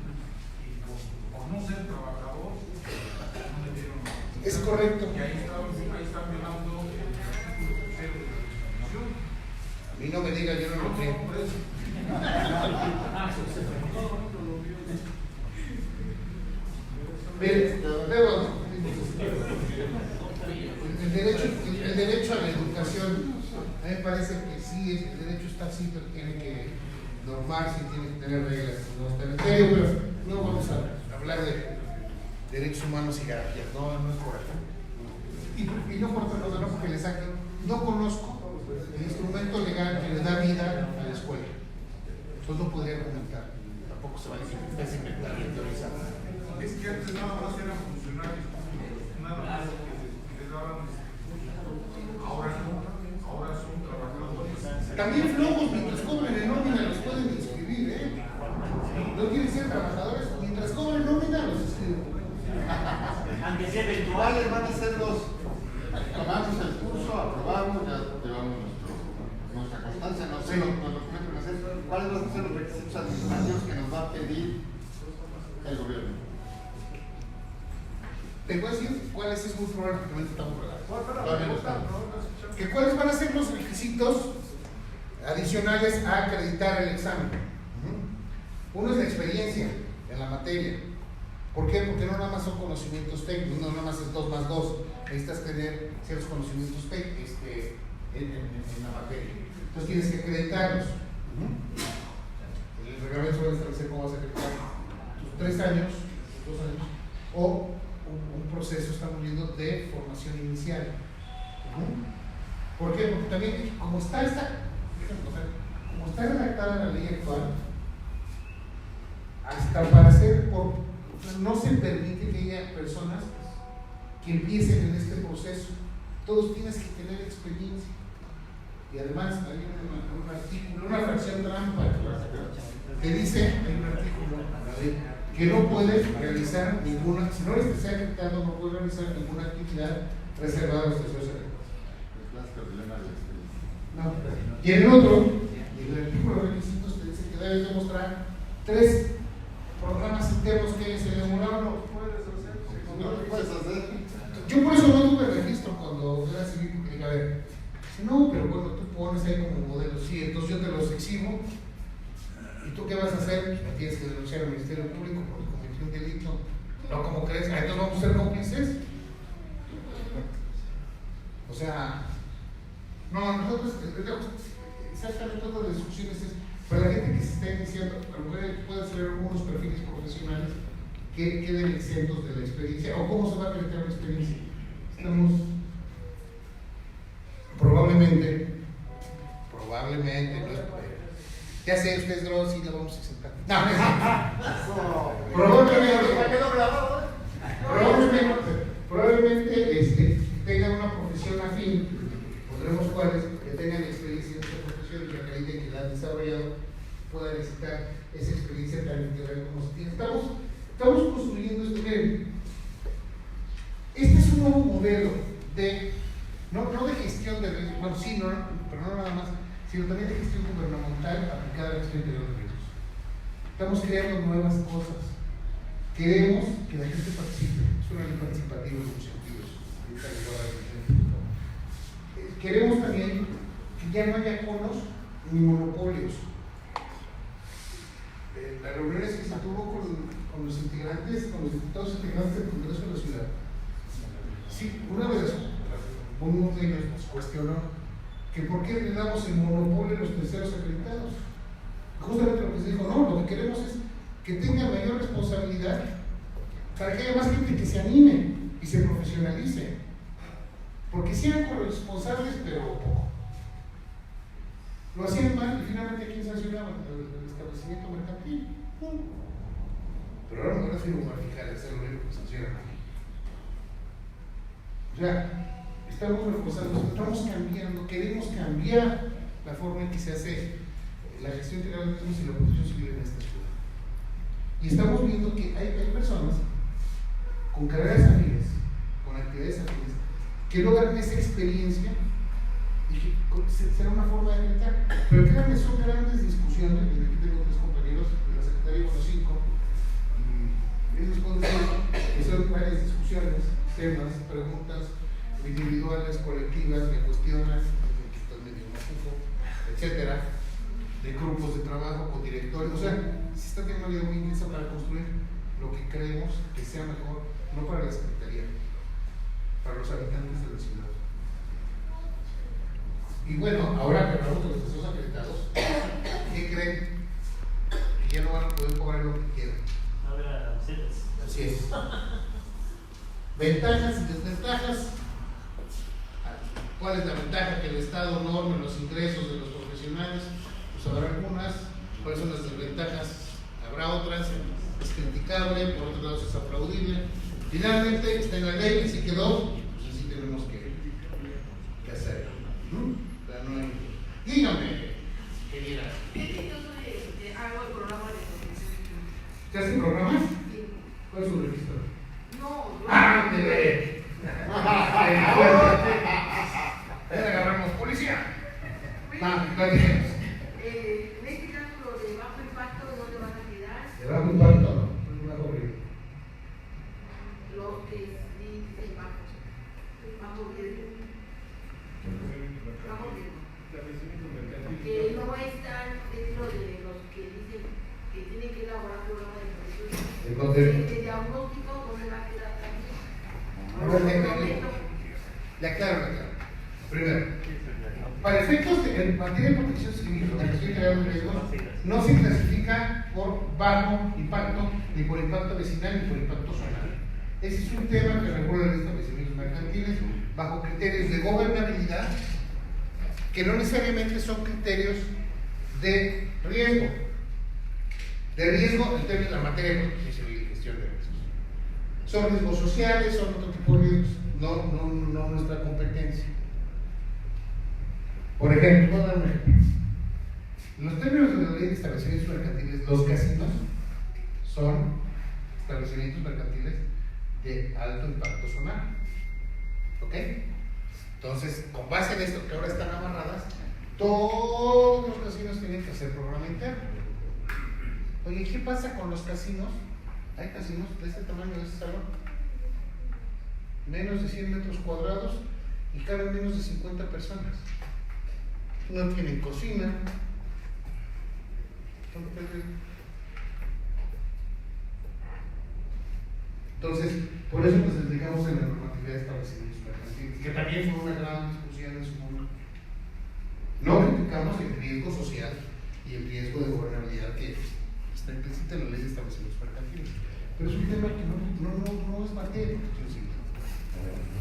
y por no ser trabajador no me dieron. Es correcto. Y ahí están violando el artículo 3 de la Constitución. A mí no me diga, yo no lo creo. Por eso. Miren, el derecho a la educación, a mí me parece que sí, el derecho está así, pero tiene que normarse, tiene que tener reglas. No está en el serio, pero no vamos a hablar de derechos humanos y garantías, no es correcto. Y no por otra cosa, no porque le saquen, no conozco el instrumento legal que le da vida a la escuela. Entonces no podría argumentar, tampoco se va a inventar y teorizar. Es que antes nada más eran funcionarios públicos, nada más que les daban ahora no, ahora son trabajadores. También flojos, mientras cobren en nómina los pueden inscribir, ¿eh? No quieren ser trabajadores, mientras cobren nómina los inscriben. Aunque sea eventuales, van a ser los. Tomamos el curso, aprobamos, ya llevamos nuestra constancia, no sé, los documentos que hacer. ¿Cuáles van a ser los requisitos administrativos que nos va a pedir el gobierno? Te voy a decir cuáles es muy probable porque estamos Todavía no está. que cuáles van a ser los requisitos adicionales a acreditar el examen. Uno es la experiencia en la materia. ¿Por qué? Porque no nada más son conocimientos técnicos, no nada más es 2 más 2. Necesitas tener ciertos conocimientos técnicos en la materia. Entonces tienes que acreditarlos. El reglamento va a establecer cómo vas a acreditar tus 3 años, 2 años, o un proceso, estamos viendo, de formación inicial. ¿Por qué? Porque también, como está redactada la ley actual, hasta para hacer, no se permite que haya personas que empiecen en este proceso. Todos tienes que tener experiencia. Y además hay un artículo, una fracción trampa que dice, hay un artículo que no puedes realizar ninguna, si no eres especial acreditado, no puedes realizar ninguna actividad reservada a los terceros secretarios. No. Y en el otro, en el artículo de requisitos te dice que debes demostrar 3 programas internos que se elaboraron. No lo puedes hacer. Yo por eso no tuve registro cuando era civil, porque dije, a ver, no, pero bueno, tú pones ahí como modelo, sí, entonces yo te los exhibo. ¿Y tú qué vas a hacer? Me tienes que denunciar al Ministerio Público porque cometí un delito. No, ¿cómo crees? Entonces vamos a ser cómplices. O sea, no, nosotros exactamente todas las discusiones es para la gente que se está iniciando, puede ser algunos perfiles profesionales que queden exentos de la experiencia, o cómo se va a acreditar la experiencia. Estamos probablemente, no es, ya sé, ustedes drogas y lo vamos a exentar. Probablemente tengan una profesión afín, pondremos cuáles, que tengan experiencia en esta profesión y que acrediten que la han desarrollado, puedan necesitar esa experiencia tan integral como se tiene. Estamos construyendo esto. Miren, este es un nuevo modelo de, no de gestión de riesgos, bueno, sí, pero no nada más, sino también de gestión gubernamental aplicada a la gestión integral de riesgos. Estamos creando nuevas cosas. Queremos que la gente participe, es una ley participativa en muchos sentidos. Queremos también que ya no haya conos ni monopolios. Las reuniones que se tuvo con los integrantes, con los diputados integrantes del Congreso de la Ciudad, sí, una vez uno de ellos nos cuestionó que por qué le damos el monopolio a los terceros acreditados. Justamente lo que se dijo, no, lo que queremos es que tengan mayor responsabilidad para que haya más gente que se anime y se profesionalice. Porque si eran corresponsables, pero poco. Lo hacían mal y finalmente ¿quién sancionaba? El establecimiento mercantil. Pero ahora me refiero a fijar el ser lo único que sancionan. O sea, estamos reforzando, estamos cambiando, queremos cambiar la forma en que se hace la gestión integral de riesgos y la protección civil en esta ciudad. Y estamos viendo que hay personas con carreras afines, con actividades afines, que logran esa experiencia y que será una forma de enfrentar. Pero créanme, son grandes discusiones. Aquí tengo 3 compañeros de la Secretaría, bueno 5, y ellos pueden decir que son varias discusiones, temas, preguntas individuales, colectivas, me cuestionan, que estás medio mafujo, etcétera, de grupos de trabajo, con directores. O sea, se está teniendo una vida muy intensa para construir lo que creemos que sea mejor, no para la Secretaría, para los habitantes de la ciudad. Y bueno, ahora que hablamos de los terceros acreditados, ¿qué creen? Que ya no van a poder cobrar lo que quieran. No habrá aranceles. Así es. Ventajas y desventajas. ¿Cuál es la ventaja? Que el Estado norme los ingresos de los profesionales. Pues habrá algunas. ¿Cuáles son las desventajas? Habrá otras. Es criticable, por otro lado es aplaudible. Finalmente está en la ley, así quedó. Pues así tenemos que hacerlo. No hay... Dígame, querida. Hago el programa de protección. ¿Te hacen programas? ¿Cuál es su registro? No, ¡ándele! Ya le agarramos policía. ¿Qué dijimos? En este caso, lo de bajo impacto, ¿dónde van a quedar? De bajo impacto, no. Es una horrible. Lo que dice bajo riesgo. Que no están dentro de los que dicen que tienen que elaborar programa de protección. El diagnóstico, ¿dónde va a quedar también? Le aclaro. Primero, para efectos en materia de protección civil, la gestión integral de riesgos no se clasifica por bajo impacto, ni por impacto vecinal, ni por impacto zonal. Ese es un tema que regula los establecimientos mercantiles bajo criterios de gobernabilidad, que no necesariamente son criterios de riesgo. De riesgo en términos de la materia de protección civil y gestión de riesgos. Son riesgos sociales, son otro tipo de riesgos, no nuestra competencia. Por ejemplo, voy a dar un ejemplo. En los términos de la ley de establecimientos mercantiles, los casinos son establecimientos mercantiles de alto impacto zonal. ¿Ok? Entonces, con base en esto que ahora están amarradas, todos los casinos tienen que hacer programa interno. Oye, ¿qué pasa con los casinos? Hay casinos de este tamaño, de este salón, menos de 100 metros cuadrados y caben menos de 50 personas. No tienen cocina. Entonces, por eso nos dedicamos en la normatividad de establecimientos mercantiles, que también fue una gran discusión en su momento. No criticamos el riesgo social y el riesgo de gobernabilidad que está implícita en la ley de establecimientos mercantiles, pero es un tema que no es materia de protección civil.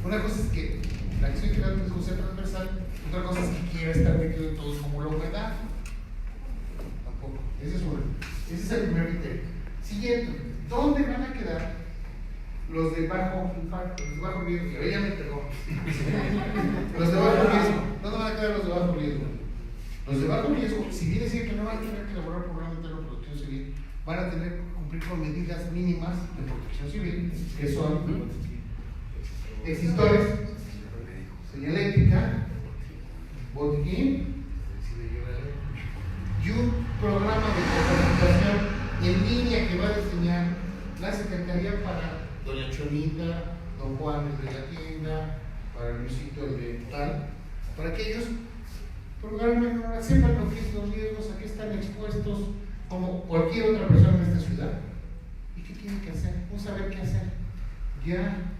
Una cosa es que la acción integral de riesgo sea transversal, otra cosa es que quiera estar metido en todos como la humedad. Tampoco. Ese es el primer criterio. Siguiente, ¿dónde van a quedar los de bajo impacto, los de bajo riesgo? Y ahora ya me pegó. Los de bajo riesgo. ¿Dónde van a quedar los de bajo riesgo? Los de bajo riesgo, si bien es cierto que no van a tener que elaborar programa interno de protección civil, van a tener que cumplir con medidas mínimas de protección civil, que son extintores, señalética, botiquín y un programa de capacitación en línea que va a diseñar la Secretaría para doña Chonita, don Juan de la tienda, para Luisito el de tal, para que ellos programen, sepan lo que es los riesgos, a qué están expuestos, como cualquier otra persona en esta ciudad. ¿Y qué tienen que hacer? No saber qué hacer. Ya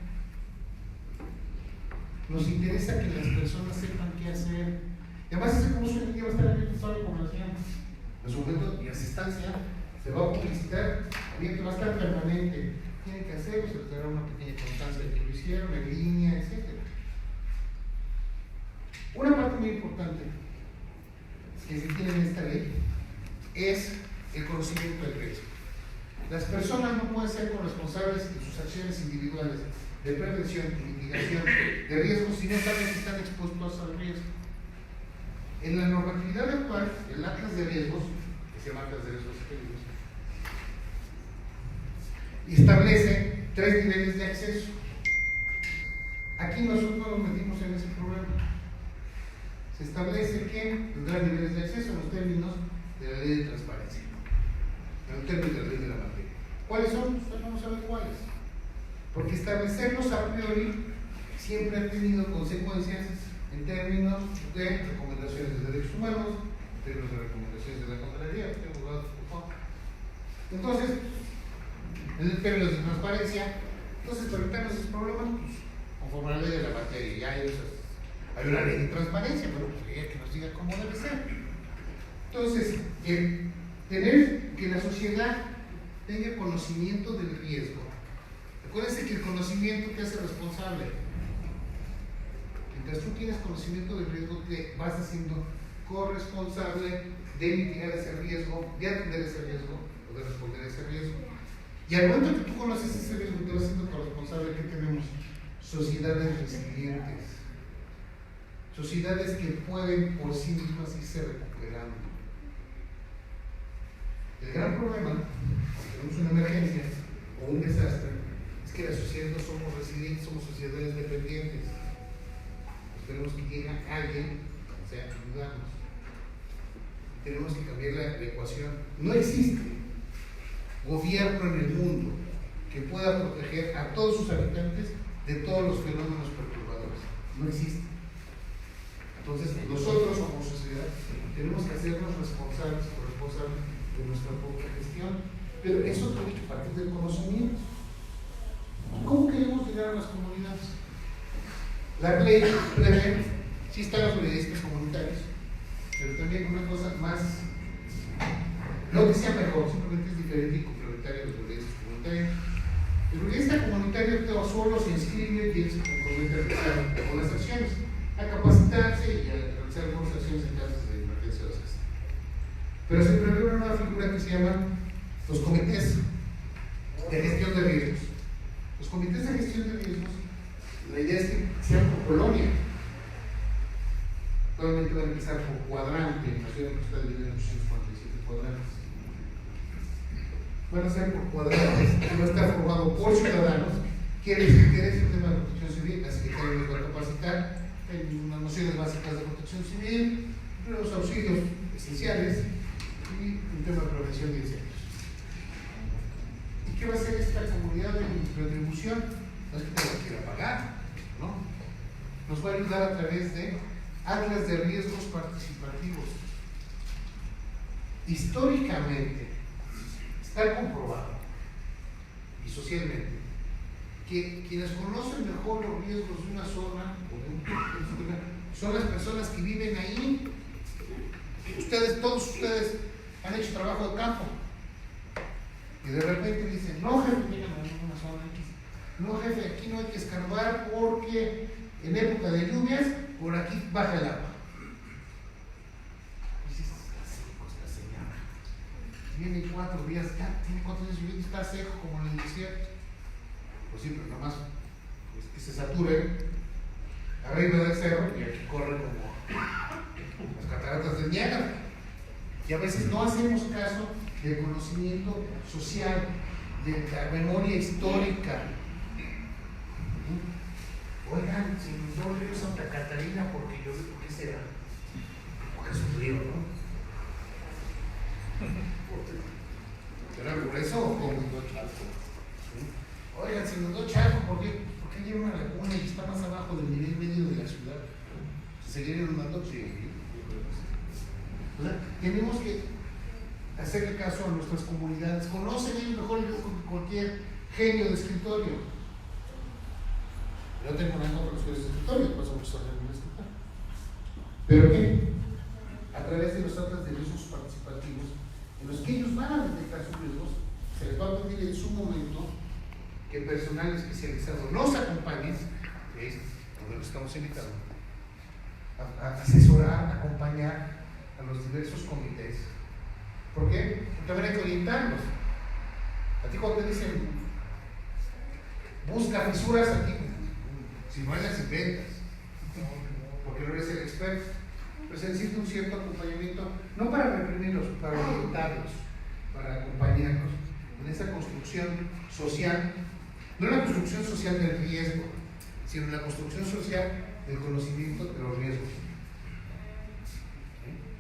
nos interesa que las personas sepan qué hacer. Y además ese curso va a estar abierto solo con la gente. En su momento y asistencia se va a publicitar, abierto, va a estar permanente. Tienen que hacerlo, se les dará una pequeña constancia de que lo hicieron, en línea, etc. Una parte muy importante que se tiene en esta ley es el conocimiento del riesgo. Las personas no pueden ser corresponsables de sus acciones individuales de prevención y mitigación de riesgos si no saben que están expuestos al riesgo. En la normatividad actual, el Atlas de Riesgos, que se llama Atlas de Riesgos y Peligros, establece 3 niveles de acceso. Aquí nosotros nos metimos en ese problema. Se establece que tendrá niveles de acceso en los términos de la ley de transparencia, en los términos de la ley de la materia. ¿Cuáles son? Ustedes no saben cuáles. Porque establecerlos a priori siempre ha tenido consecuencias en términos de recomendaciones de derechos humanos, en términos de recomendaciones de la Contraloría. Entonces, en términos de transparencia, entonces para evitarnos esos problemas, pues, conforme a la ley de la materia, ya hay una ley de transparencia, pero pues que nos diga cómo debe ser. Entonces, tener que la sociedad tenga conocimiento del riesgo. Acuérdense que el conocimiento te hace responsable. Mientras tú tienes conocimiento del riesgo, te vas haciendo corresponsable de mitigar ese riesgo, de atender ese riesgo o de responder a ese riesgo. Y al momento que tú conoces ese riesgo, te vas haciendo corresponsable. ¿Qué tenemos? Sociedades resilientes. Sociedades que pueden por sí mismas irse recuperando. El gran problema, cuando tenemos una emergencia o un desastre, es que las sociedades no somos resilientes, somos sociedades dependientes. Esperemos que llegue alguien, o sea, ayudarnos. Tenemos que cambiar la ecuación. No existe gobierno en el mundo que pueda proteger a todos sus habitantes de todos los fenómenos perturbadores. No existe. Entonces, nosotros como sociedad tenemos que hacernos responsables de nuestra propia gestión, pero eso tiene que partir del conocimiento. ¿Cómo queremos llegar a las comunidades? La ley prevé, sí están los periodistas comunitarios, pero también una cosa más, no que sea mejor, simplemente es diferente y complementaria a los periodistas comunitarios. El periodista comunitario solo se inscribe y él se compromete a realizar algunas acciones, a capacitarse y a realizar algunas acciones en casos de emergencia o desastre. Pero se prevé una nueva figura que se llama los comités de gestión de riesgos. Los comités de gestión de riesgos, la idea es que sean por colonia. Probablemente van a empezar por cuadrante, en la ciudad que está dividida en 847 cuadrantes. Van a ser por cuadrantes, que va a estar formado por ciudadanos que les interese el tema de protección civil. La Secretaría les va a capacitar en unas nociones básicas de protección civil, los auxilios esenciales y un tema de prevención de incendios. ¿Y qué va a hacer esta comunidad de retribución? No es que tenga que ir a pagar, ¿no? Nos va a ayudar a través de atlas de riesgos participativos. Históricamente está comprobado y socialmente que quienes conocen mejor los riesgos de una zona o de un son las personas que viven ahí. Todos ustedes han hecho trabajo de campo y de repente dicen, no jefe, miren a una zona X, no jefe, aquí no hay que escarbar porque en época de lluvias por aquí baja el agua. Y dices, está seco esta señora, viene 4 días, ya tiene 4 días lloviendo, está seco como en el desierto. Pues sí, pero nada más pues, que se sature arriba del cerro y aquí corre como las cataratas del Niágara. Y a veces no hacemos caso del conocimiento social, de la memoria histórica. Oigan, se inundó el río Santa Catarina porque llovió, ¿por qué será? Porque es un río, ¿no? ¿Será por eso o cómo? Oigan, se inundó Chaco porque hay una laguna y está más abajo del nivel medio O sea, tenemos que hacerle caso a nuestras comunidades. Conocen ellos mejor que cualquier genio de escritorio. Yo tengo una contra los genios de escritorio, por eso muchos son genios de escritorio. ¿Pero qué? A través de los actas de riesgos participativos, en los que ellos van a detectar sus riesgos, se les va a pedir en su momento que personal especializado los acompañe, que es donde lo estamos invitando, a asesorar, acompañar a los diversos comités. ¿Por qué? Porque también hay que orientarlos. A ti cuando te dicen, busca fisuras aquí, si no hay las inventas, porque no eres el experto. Pero se necesita un cierto acompañamiento, no para reprimirlos, para orientarlos, para acompañarlos en esa construcción social, no en la construcción social del riesgo, sino en la construcción social del conocimiento de los riesgos.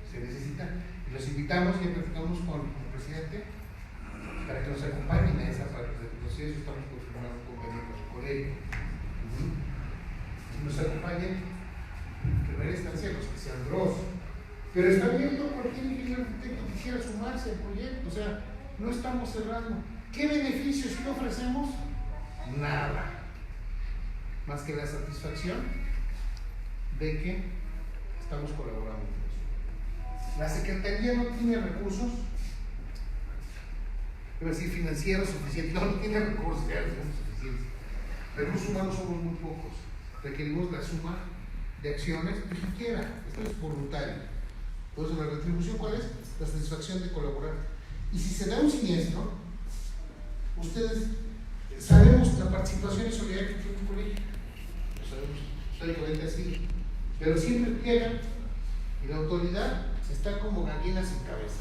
Se necesita, y los invitamos y platicamos con el presidente para que nos acompañen a esa parte. Nosotros estamos por firmar un convenio con el colegio. Y nos acompañen en primera instancia los que sean DROS. Pero está abierto cualquier ingeniero arquitecto que quisiera sumarse al proyecto. O sea, no estamos cerrando. ¿Qué beneficios sí ofrecemos? Nada. Más que la satisfacción de que estamos colaborando. La Secretaría no tiene recursos, iba a decir financieros suficientes, no tiene recursos suficientes. Recursos humanos somos muy pocos. Requerimos la suma de acciones que siquiera. Esto es voluntario. Entonces, la retribución, ¿cuál es? La satisfacción de colaborar. Y si se da un siniestro, ustedes sabemos la participación y solidaridad que tiene un colegio. Lo sabemos históricamente así. Pero siempre llegan y la autoridad está como gallina sin cabeza.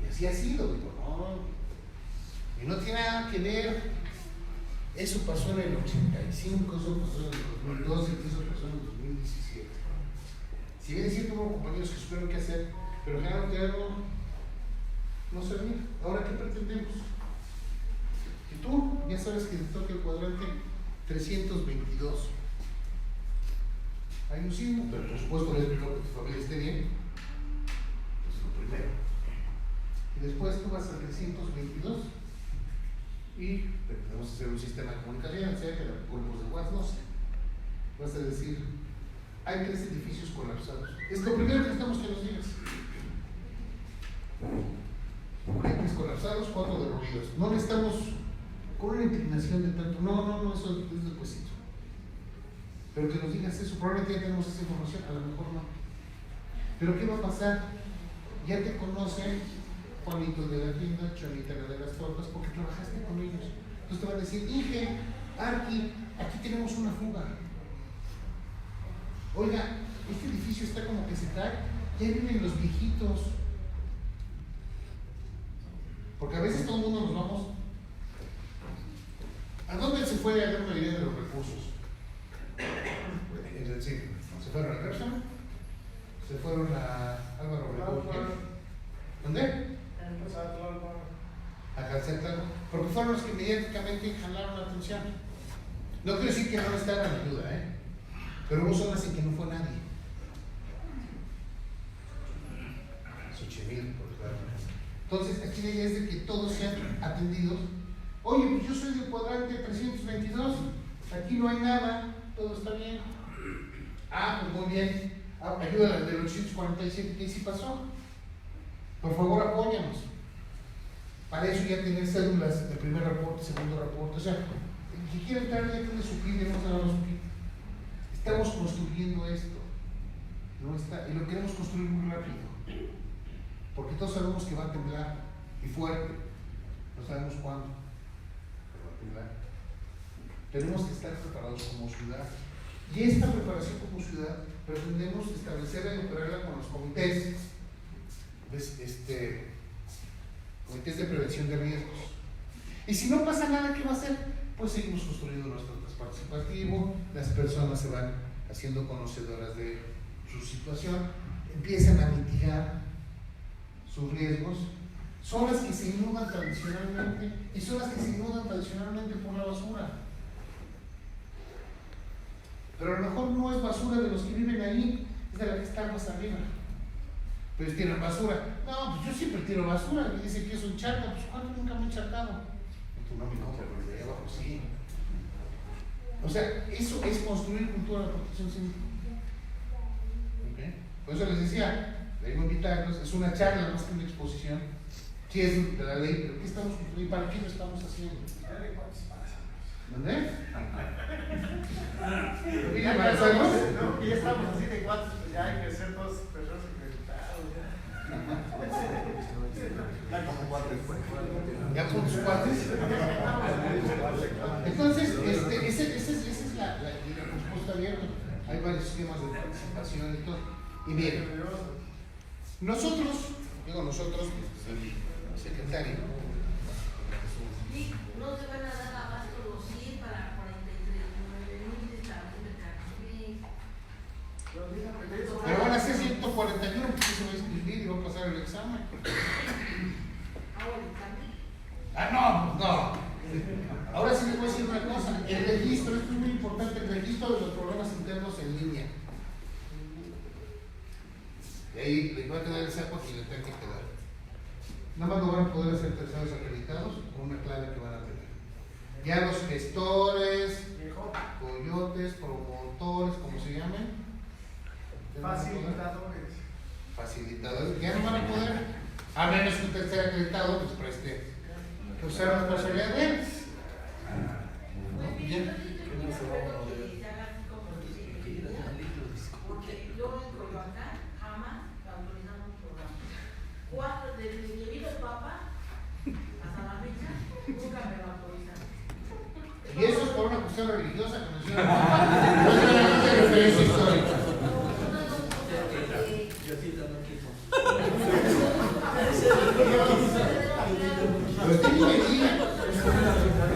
Y así ha sido, digo, no. Y no tiene nada que ver. Eso pasó en el 85, eso pasó en el 2012, eso pasó en el 2017. Si bien es cierto, hubo compañeros que supieron qué hacer, pero general no servía. Ahora, ¿qué pretendemos? Que tú ya sabes que te toca el cuadrante 322. Hay un signo, pero por supuesto es primero que tu familia esté bien. Eso es lo primero. Y después tú vas al 322 y pretendemos hacer un sistema de comunicación, sea que grupos de WhatsApp, no sé. Vas a decir, hay 3 edificios colapsados. Es lo primero que necesitamos que nos digas. Hay 3 colapsados, 4 derruidos. No necesitamos con una inclinación de tanto. No, eso es despuesito. Pero que nos digas eso, probablemente ya tenemos esa información, a lo mejor no. Pero ¿qué va a pasar? Ya te conocen Juanito de la tienda, Chavita de las tortas, porque trabajaste con ellos. Entonces te van a decir, Inge, aquí tenemos una fuga. Oiga, este edificio está como que se cae, ya viven los viejitos. Porque a veces todo el mundo nos vamos. ¿A dónde se fue a dar una idea de los recursos? Es decir, se fueron a Repson, se fueron a Álvaro Obregón. ¿Dónde? A Calcetlán, porque fueron los que inmediatamente jalaron la atención. No quiero decir que no les daban ayuda, pero hubo zonas en que no fue nadie. Xochimilco, por ejemplo. Entonces, aquí la idea es de que todos sean atendidos. Oye, pues yo soy del cuadrante 322, aquí no hay nada, todo está bien. Pues muy bien. Ayuda al del 847, ¿qué sí pasó? Por favor, apóyanos. Para eso ya tener cédulas de primer reporte, segundo reporte. O sea, el que quiera entrar ya tiene su PIB, hemos dado su PIB. Estamos construyendo esto. No está, y lo queremos construir muy rápido. Porque todos sabemos que va a temblar y fuerte. No sabemos cuándo, pero va a temblar. Tenemos que estar preparados como ciudad. Y esta preparación como ciudad pretendemos establecerla y operarla con los comités. Comités de prevención de riesgos. Y si no pasa nada, ¿qué va a hacer? Pues seguimos construyendo nuestro participativo, las personas se van haciendo conocedoras de su situación, empiezan a mitigar sus riesgos. Son las que se inundan tradicionalmente y son las que se inundan tradicionalmente por la basura. Pero a lo mejor no es basura de los que viven ahí, es de la que está más arriba. Pues tiran basura. No, pues yo siempre tiro basura. Y dice que es un charco. Pues ¿cuándo nunca me he charcado? No, de abajo sí. O sea, eso es construir cultura de protección civil. ¿Okay? Por eso les decía, le digo invitarlos, es una charla más que una exposición. Sí es de la ley, pero ¿qué estamos construyendo y para qué lo estamos haciendo? ¿Dónde? Ya estamos así de cuates, pues ya hay que ser dos personas acreditados. Ya como cuates. ¿Ya con tus cuates? Entonces, esa es la respuesta abierta. Hay varios esquemas de participación y todo. Y bien, nosotros, el secretario. Sí, no se van a dar abasto los 100 para 49,000 establecimientos. Pero van a ser 141 porque se va a inscribir y va a pasar el examen. No. Ahora sí les voy a decir una cosa. El registro, esto es muy importante, el registro de los programas internos en línea. Y ahí les va a quedar el saco que les tenga que quedar. Nada más lo van a poder hacer terceros acreditados con una clave que van a tener. Ya los gestores, coyotes, promotores, como se llamen. Facilitadores. Ya no van a poder, a menos que un tercer acreditado les preste usar la responsabilidad de él. Bien. Porque yo en Coyoacán jamás autorizamos programa. Desde que vino el Papa hasta la fecha, nunca me lo autorizaron. Y eso es por una cuestión religiosa que menciona. No es una referencia histórica. Pero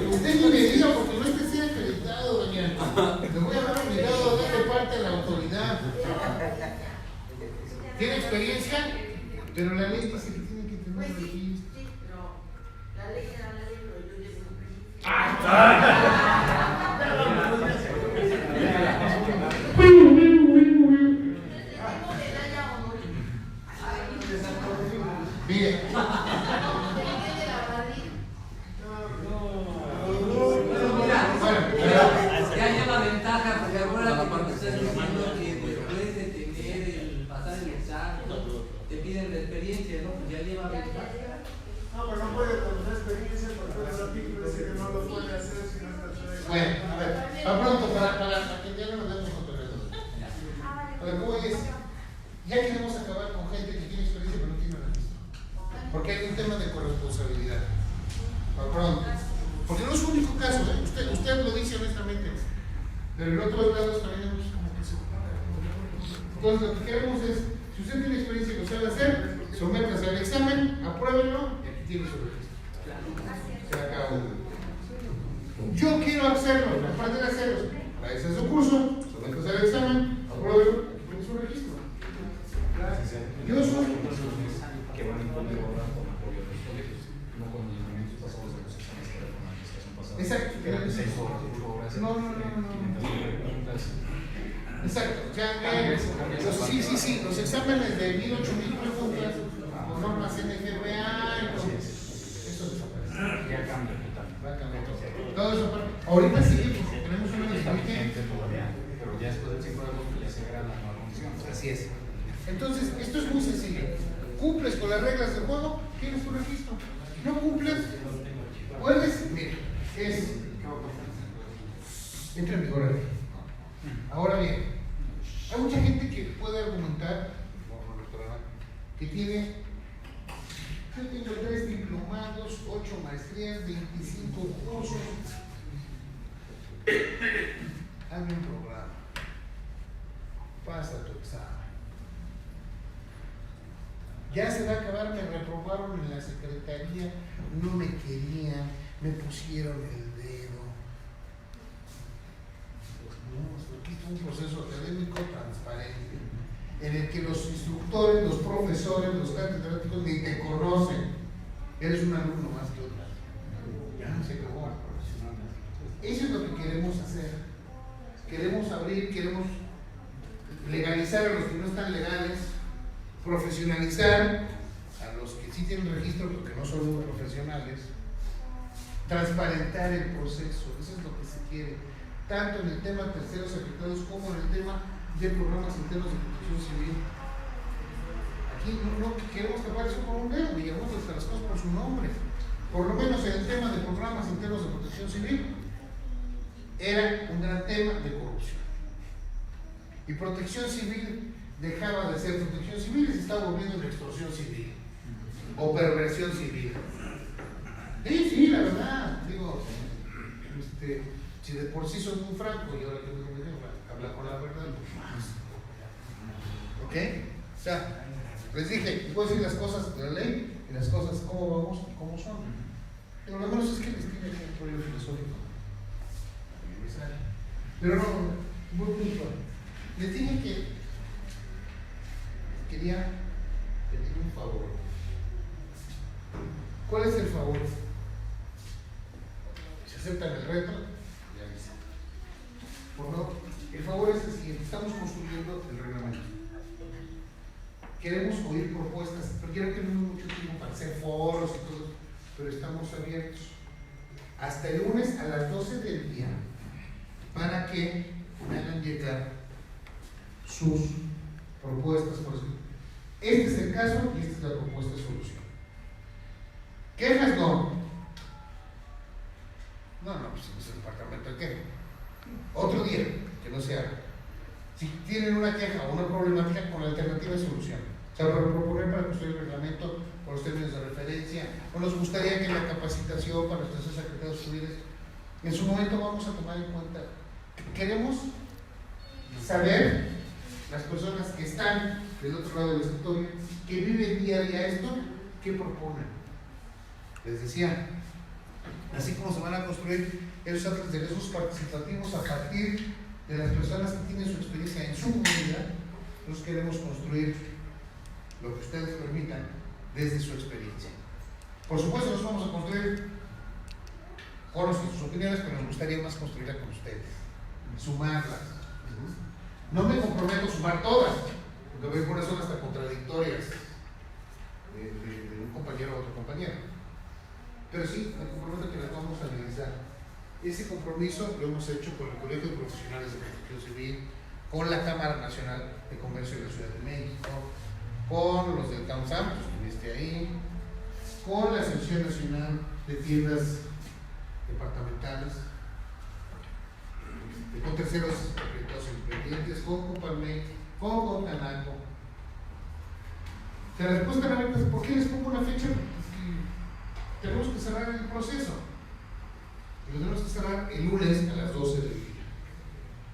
usted ni me diga porque no esté ser acreditado, doña. Le voy a dar obligado a darle parte a la autoridad. ¿Tiene experiencia? Pero la ley dice que tiene que tener registro. Sí, pero la ley era la ley, pero yo le cumplí. Mire. Ya lleva ventaja, porque acuérdate cuando estás diciendo que después de tener el pasar el examen, te piden la experiencia, ¿no? Pues ya lleva ventaja. No, pero no puede tener experiencia porque el artículo dice que no lo puede hacer si no está hecho. Bueno, a ver, a pronto, para que ya no nos demos con terreno. A ver, ¿cómo es? Ya queremos acabar con gente que tiene experiencia pero no tiene registro. Porque hay un tema de corresponsabilidad. Para pronto. Porque no es un único caso, ¿eh? Usted lo dice honestamente. Pero en otros lados también hemos como que se. Entonces lo que queremos es, si usted tiene experiencia y lo sabe hacer, sométase al examen, apruébenlo y aquí tiene su registro. Se acabó. Yo quiero hacerlo, aparte de hacerlo, para ese es su curso, sométase al examen, apruébenlo y aquí tiene su registro. Yo soy. Que van a imponer ahora con apoyo de los colegios, no con los lineamientos pasados de los exámenes que la administración pasada. Exacto. Que eran 6 horas, 8 horas. No. 500 preguntas. Exacto. O sea, sí, los exámenes de 1000, 8000 preguntas, con normas NFPA y todo. Eso desaparece. Ya cambia total. Va a cambiar todo. Todo eso. Ahorita sí, porque tenemos una vigente todavía, pero ya después del 5 de agosto ya se verá la nueva condición. Así es. Entonces, esto es muy sencillo. Cumples con las reglas del juego, tienes tu registro. No cumples, puedes, mira, entra en vigor. Ahora bien, hay mucha gente que puede argumentar que tiene, yo tengo 3 diplomados, 8 maestrías, 25 cursos. Hazme un programa, pasa tu examen. Ya se va a acabar, me reprobaron en la secretaría, no me querían, me pusieron el dedo. No, aquí está un proceso académico transparente, en el que los instructores, los profesores, los catedráticos ni te conocen. Eres un alumno más que otro. Ya no se acabó. Eso es lo que queremos hacer. Queremos abrir, queremos legalizar a los que no están legales, profesionalizar a los que sí tienen registro pero que no son muy profesionales, transparentar el proceso, eso es lo que se quiere, tanto en el tema de terceros afectados como en el tema de programas internos de protección civil. Aquí no queremos tapar eso con un dedo y llamamos hasta las cosas por su nombre. Por lo menos en el tema de programas internos de protección civil era un gran tema de corrupción. Y protección civil dejaba de ser protección civil y se estaba volviendo en extorsión civil o perversión civil. Sí, la verdad, digo, si de por sí soy muy franco y ahora que me dejo hablar con la verdad, ¿ok? O sea, les dije, puedo decir las cosas de la ley y las cosas cómo vamos y cómo son. Pero lo menos es que les tiene que un problema filosófico. Pero no, muy puntual. Les dije que quería pedir un favor. ¿Cuál es el favor? Si aceptan el reto, ya avisan. Por favor, el favor es el siguiente: estamos construyendo el reglamento. Queremos oír propuestas, pero quiero que no tenemos mucho tiempo para hacer foros y todo, pero estamos abiertos hasta el lunes a las 12 del día para que me hagan llegar sus propuestas. Por eso, este es el caso y esta es la propuesta de solución. ¿Quejas no? No, pues es el departamento de quejas. Otro día, que no se haga. Si tienen una queja o una problemática, con la alternativa de solución. O sea, para proponer para construir el reglamento con los términos de referencia, o nos gustaría que la capacitación para nuestros secretarios civiles, en su momento vamos a tomar en cuenta. Queremos saber, las personas que están del otro lado del escritorio, que viven día a día esto, ¿qué proponen? Les decía, así como se van a construir esos actos de riesgos participativos a partir de las personas que tienen su experiencia en su comunidad, nosotros queremos construir lo que ustedes permitan desde su experiencia. Por supuesto, nos vamos a construir con sus opiniones, pero nos gustaría más construirla con ustedes, sumarlas. No me comprometo a sumar todas, porque veo que son hasta contradictorias de un compañero a otro compañero. Pero sí, me comprometo que las vamos a analizar. Ese compromiso lo hemos hecho con el Colegio de Profesionales de Protección Civil, con la Cámara Nacional de Comercio de la Ciudad de México, con los del CAMSAM, que estuviste ahí, con la Asociación Nacional de Tiendas Departamentales, con terceros acreditados independientes, con Coparmex, con Canaco. La respuesta a la pregunta es: ¿por qué les pongo una fecha? Porque tenemos que cerrar el proceso. Y lo tenemos que cerrar el lunes a las 12 del día.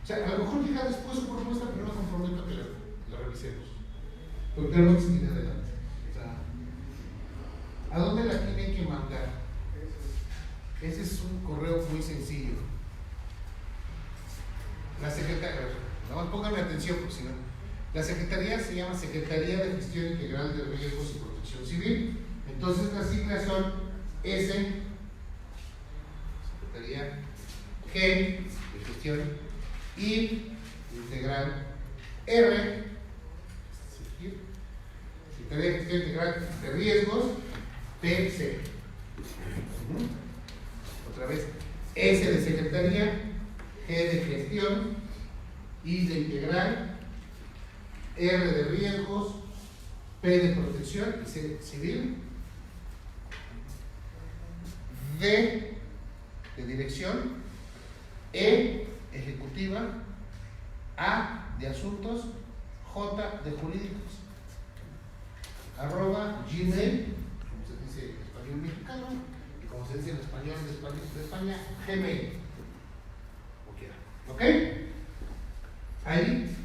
O sea, a lo mejor llega después su propuesta, pero no me comprometo a que la revisemos. Porque tenemos que seguir adelante. O sea, ¿a dónde la tienen que mandar? Ese es un correo muy sencillo. La secretaría, no, pónganme atención, porque si no. La secretaría se llama Secretaría de Gestión Integral de Riesgos y Protección Civil. Entonces las siglas son S, Secretaría, G de Gestión, I Integral, R, Secretaría de Gestión Integral de Riesgos, P, C. Otra vez, S de Secretaría, G de Gestión, I de Integral, R de Riesgos, P de Protección y C Civil, D de Dirección, E Ejecutiva, A de Asuntos, J de Jurídicos, @gmail, como se dice en español mexicano y como se dice en español de España, Gmail. ¿Ok? Ahí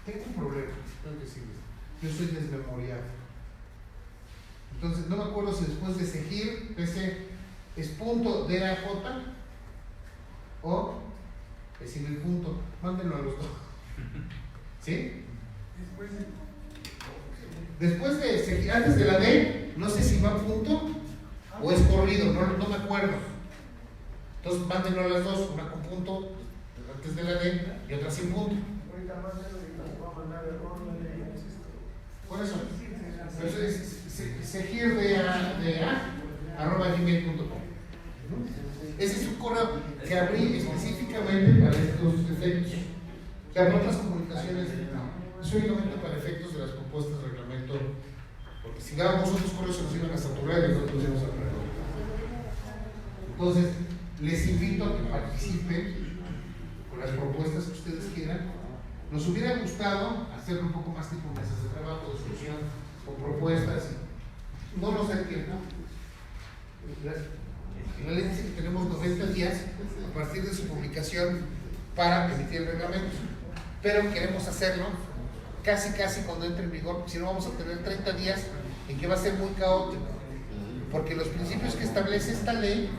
tengo un problema, tengo que decirles. Yo soy desmemoriado. Entonces, no me acuerdo si después de seguir, ese es punto DAJ o es sin el punto. Mándenlo a los dos. ¿Sí? Después de seguir, antes de la D, no sé si va punto o es corrido, no me acuerdo. Entonces, mándenlo a las dos, una con punto antes de la D y otra sin punto. Por eso. Entonces, segir@gmail.com. Ese es un correo que abrí específicamente para estos efectos. Para otras comunicaciones, no. Es únicamente para efectos de las propuestas de reglamento. Porque si dábamos otros correos se nos iban a saturar y nosotros íbamos a perder. Entonces, les invito a que participen con las propuestas que ustedes quieran. Nos hubiera gustado hacerlo un poco más tipo mesas de trabajo, discusión, con propuestas. No nos da tiempo. La ley dice que tenemos 90 días a partir de su publicación para emitir el reglamento. Pero queremos hacerlo casi cuando entre en vigor, porque si no vamos a tener 30 días en que va a ser muy caótico. Porque los principios que establece esta ley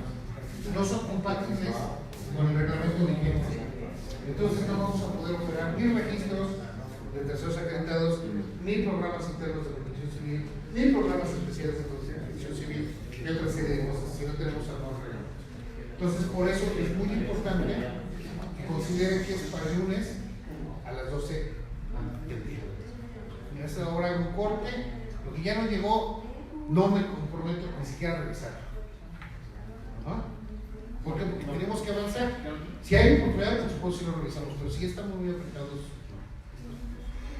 no son compatibles con el reglamento vigente. Entonces no vamos a poder operar ni registros de terceros acreditados, ni programas internos de protección civil, ni programas especiales de protección civil y otra serie de cosas si no tenemos armados reglamentos. Entonces por eso es muy importante que consideren que es para el lunes a las 12 del día. Y a esa hora hay un corte, lo que ya no llegó no me comprometo ni siquiera a revisarlo. ¿Ah? ¿Por qué? Porque tenemos que avanzar. Si hay oportunidad, por supuesto, si lo revisamos, pero si estamos muy apretados.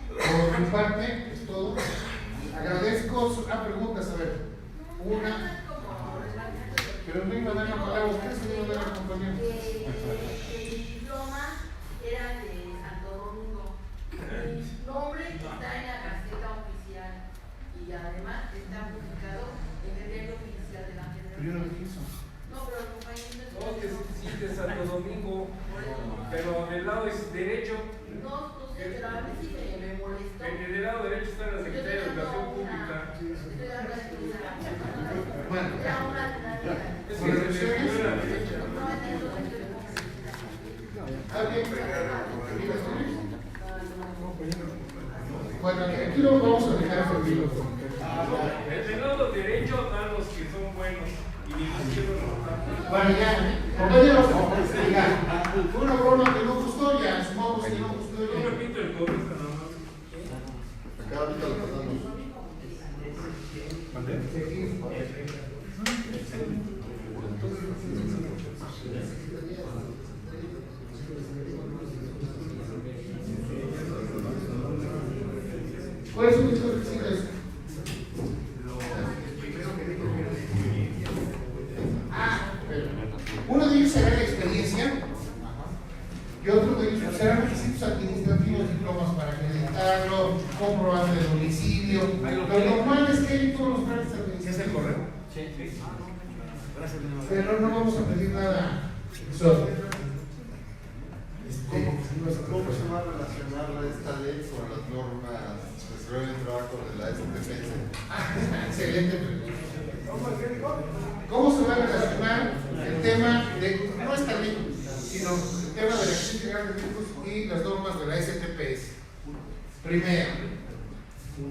Por mi parte, es todo. Agradezco sus preguntas. A ver, una. Pero no iba a dar la palabra a ustedes, no iba a dar la compañía. El diploma era de Santo Domingo. Mi nombre está en la Gaceta Oficial y además está publicado en el diario oficial de la Federación. Pero yo no dije eso. No, pero el compañero No, que sí, de Santo Domingo, pero del lado derecho. No sé, pero a mí sí me molestó. En el lado derecho está la Secretaría de Educación Pública. Bueno, Es que se le dio la derecha. ¿alguien? Bueno, aquí lo vamos a dejar servido. Del lado derecho dan los que son buenos y del izquierdo no dan. Bueno, ya, compañeros, ya, fue una broma que no gustó, ya asumamos que no gustó. No repito el cobro, nada más. Acá ahorita lo pasamos. ¿Cuáles son mis requisitos? Uno de ellos será la experiencia y otro de ellos serán requisitos administrativos, diplomas para acreditarlo, comprobante de domicilio. Lo normal es que hay todos los trámites administrativos. ¿Es el correo? Sí. Gracias. Pero no vamos a pedir nada. ¿Cómo se va a relacionar esta ley con las normas de seguridad del trabajo de la STPC? Excelente pregunta. ¿Cómo se va a relacionar el tema de, no esta ley, sino el tema de la acción integral de riesgos y las normas de la STPS? Primero,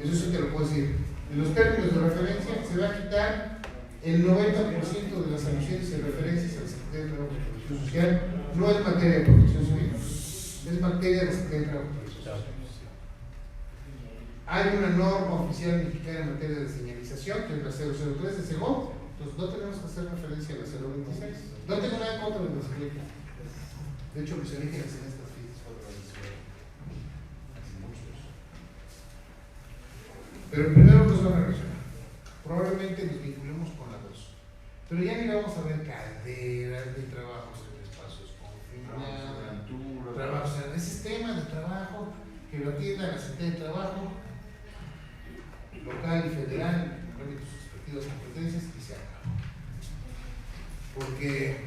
eso sí te lo puedo decir, en los términos de referencia se va a quitar el 90% de las alusiones y referencias a la Secretaría de Trabajo y Protección Social. No es materia de protección civil, es materia de la Secretaría de Trabajo y Protección Social. Hay una norma oficial mexicana en materia de señalización, que es la 003 de SEGO, entonces no tenemos que hacer referencia a la 026. No tengo nada en contra de las clínicas. De hecho, mis orígenes en estas fiestas fueron de Venezuela. Hace muchos. Pero primero nos van a relacionar. Probablemente nos vinculemos con la 2. Pero ya ni vamos a ver caderas de trabajos en espacios confinados, trabajos en ese sistema de trabajo que lo atienda la Secretaría de Trabajo local y federal, en sus respectivas competencias, y se acabó. Porque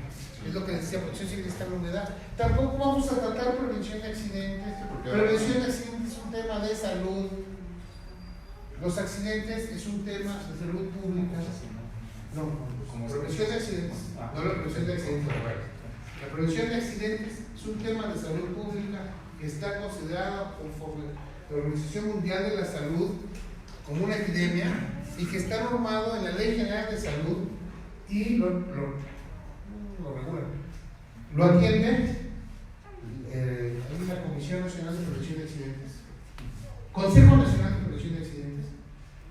es lo que decía, protección civil está en la humedad. Tampoco vamos a tratar prevención de accidentes. Prevención de accidentes es un tema de salud. Los accidentes es un tema de salud pública. No, prevención de accidentes, no la prevención de accidentes laborales. La prevención de accidentes es un tema de salud pública que está considerado conforme la Organización Mundial de la Salud como una epidemia y que está normado en la Ley General de Salud y lo regula. Lo atiende hay una Comisión Nacional de Prevención de Accidentes Consejo Nacional de Prevención de Accidentes,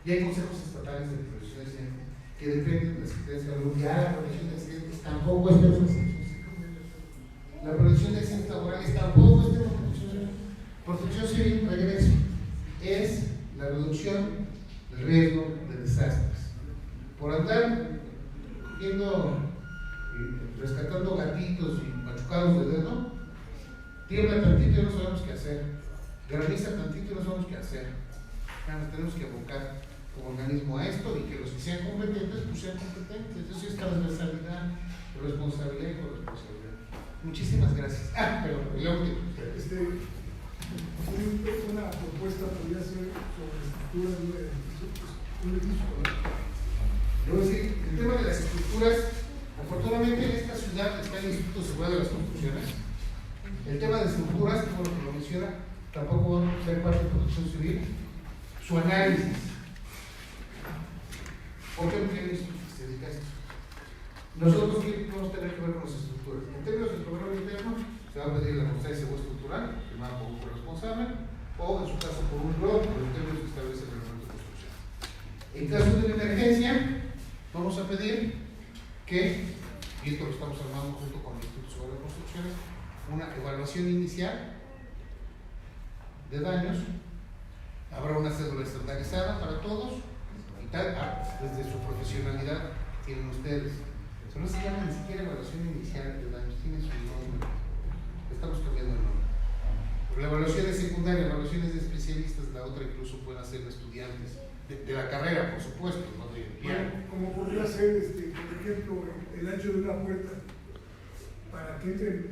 y hay consejos estatales de prevención de accidentes que dependen de la Secretaría de Salud. Ya la prevención de accidentes tampoco es la prevención de accidentes laborales tampoco es tema de protección civil. Protección civil, regreso, es la reducción del riesgo de desastres. Por andar rescatando gatitos y machucados de dedo, tiembla tantito y no sabemos qué hacer, graniza tantito y no sabemos qué hacer. Nos tenemos que abocar como organismo a esto, y que los que sean competentes, pues sean competentes. Eso es transversalidad, responsabilidad y corresponsabilidad. Muchísimas gracias. Pero luego una propuesta podría ser sobre estructuras de un edificio. Debo decir, el tema de las estructuras, afortunadamente en esta ciudad está el Instituto Seguro de las Construcciones. El tema de estructuras, como lo que lo menciona, tampoco va a ser parte de protección civil. Su análisis. ¿Por qué no tiene un instituto que se dedica a esto? Nosotros sí podemos tener que ver con las estructuras. En términos del programa interno, se va a pedir la constancia de seguro estructural, firmada por un responsable, o en su caso por un ROD, por el término que establece el reglamento de construcción. En caso de una emergencia, vamos a pedir que, y esto lo estamos armando junto con el Instituto Seguro de Construcciones, una evaluación inicial de daños. Habrá una cédula estandarizada para todos y tal, desde su profesionalidad tienen ustedes. Eso no se llama ni siquiera evaluación inicial de daños, tiene su nombre. Estamos cambiando el nombre. Pero la evaluación es secundaria, evaluaciones de especialistas, la otra incluso pueden hacer estudiantes de la carrera, por supuesto, no de piano. Como podría ser, por ejemplo, el ancho de una puerta, para que entren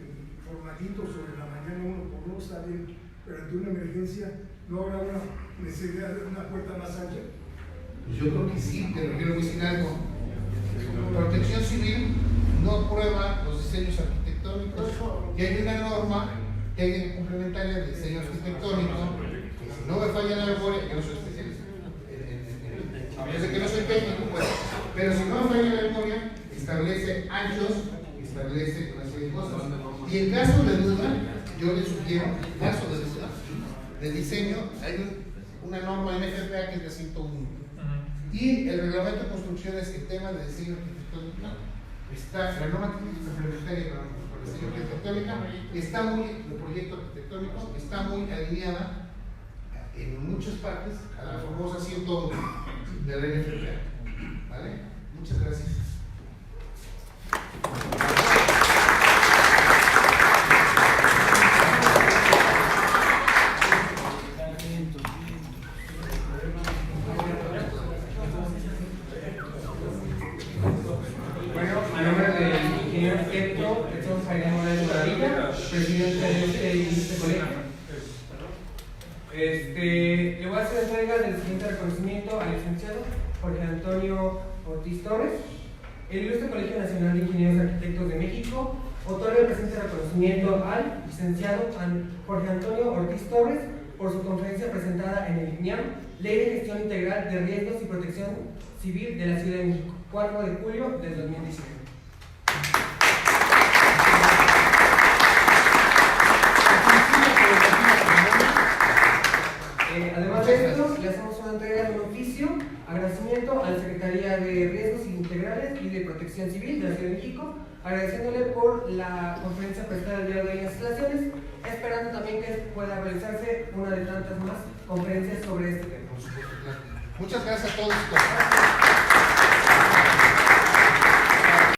formaditos sobre la mañana uno por uno, está bien, pero ante una emergencia no habrá una necesidad de una puerta más ancha. Pues yo creo que sí, pero quiero decir algo. Protección Civil no aprueba los diseños arquitectónicos, y hay una norma técnica complementaria de diseño arquitectónico, que si no me falla la memoria, que no soy especialista, desde que no soy técnico, pues, pero si no me falla la memoria, establece anchos, establece una serie de cosas. Y en caso de duda, yo les sugiero, en caso de duda, de diseño, hay una norma NFPA que es la 101. Y el reglamento de construcciones, el tema de diseño arquitectónico, está, la norma complementaria para el diseño arquitectónico, está muy, el proyecto arquitectónico está muy alineada en muchas partes a la famosa 101 de la NFPA. ¿Vale? Muchas gracias. Presidente de este colegio. Le voy a hacer entrega del siguiente reconocimiento al licenciado Jorge Antonio Ortiz Torres. El Ilustre Colegio Nacional de Ingenieros y Arquitectos de México otorga el presente reconocimiento al licenciado Jorge Antonio Ortiz Torres por su conferencia presentada en el INEAM, Ley de Gestión Integral de Riesgos y Protección Civil de la Ciudad de México, 4 de julio del 2019. Además de esto, le hacemos una entrega de un oficio, agradecimiento a la Secretaría de Riesgos Integrales y de Protección Civil de la Ciudad de México, agradeciéndole por la conferencia prestada el día de hoy en las instalaciones, esperando también que pueda realizarse una de tantas más conferencias sobre este tema. Muchas gracias a todos.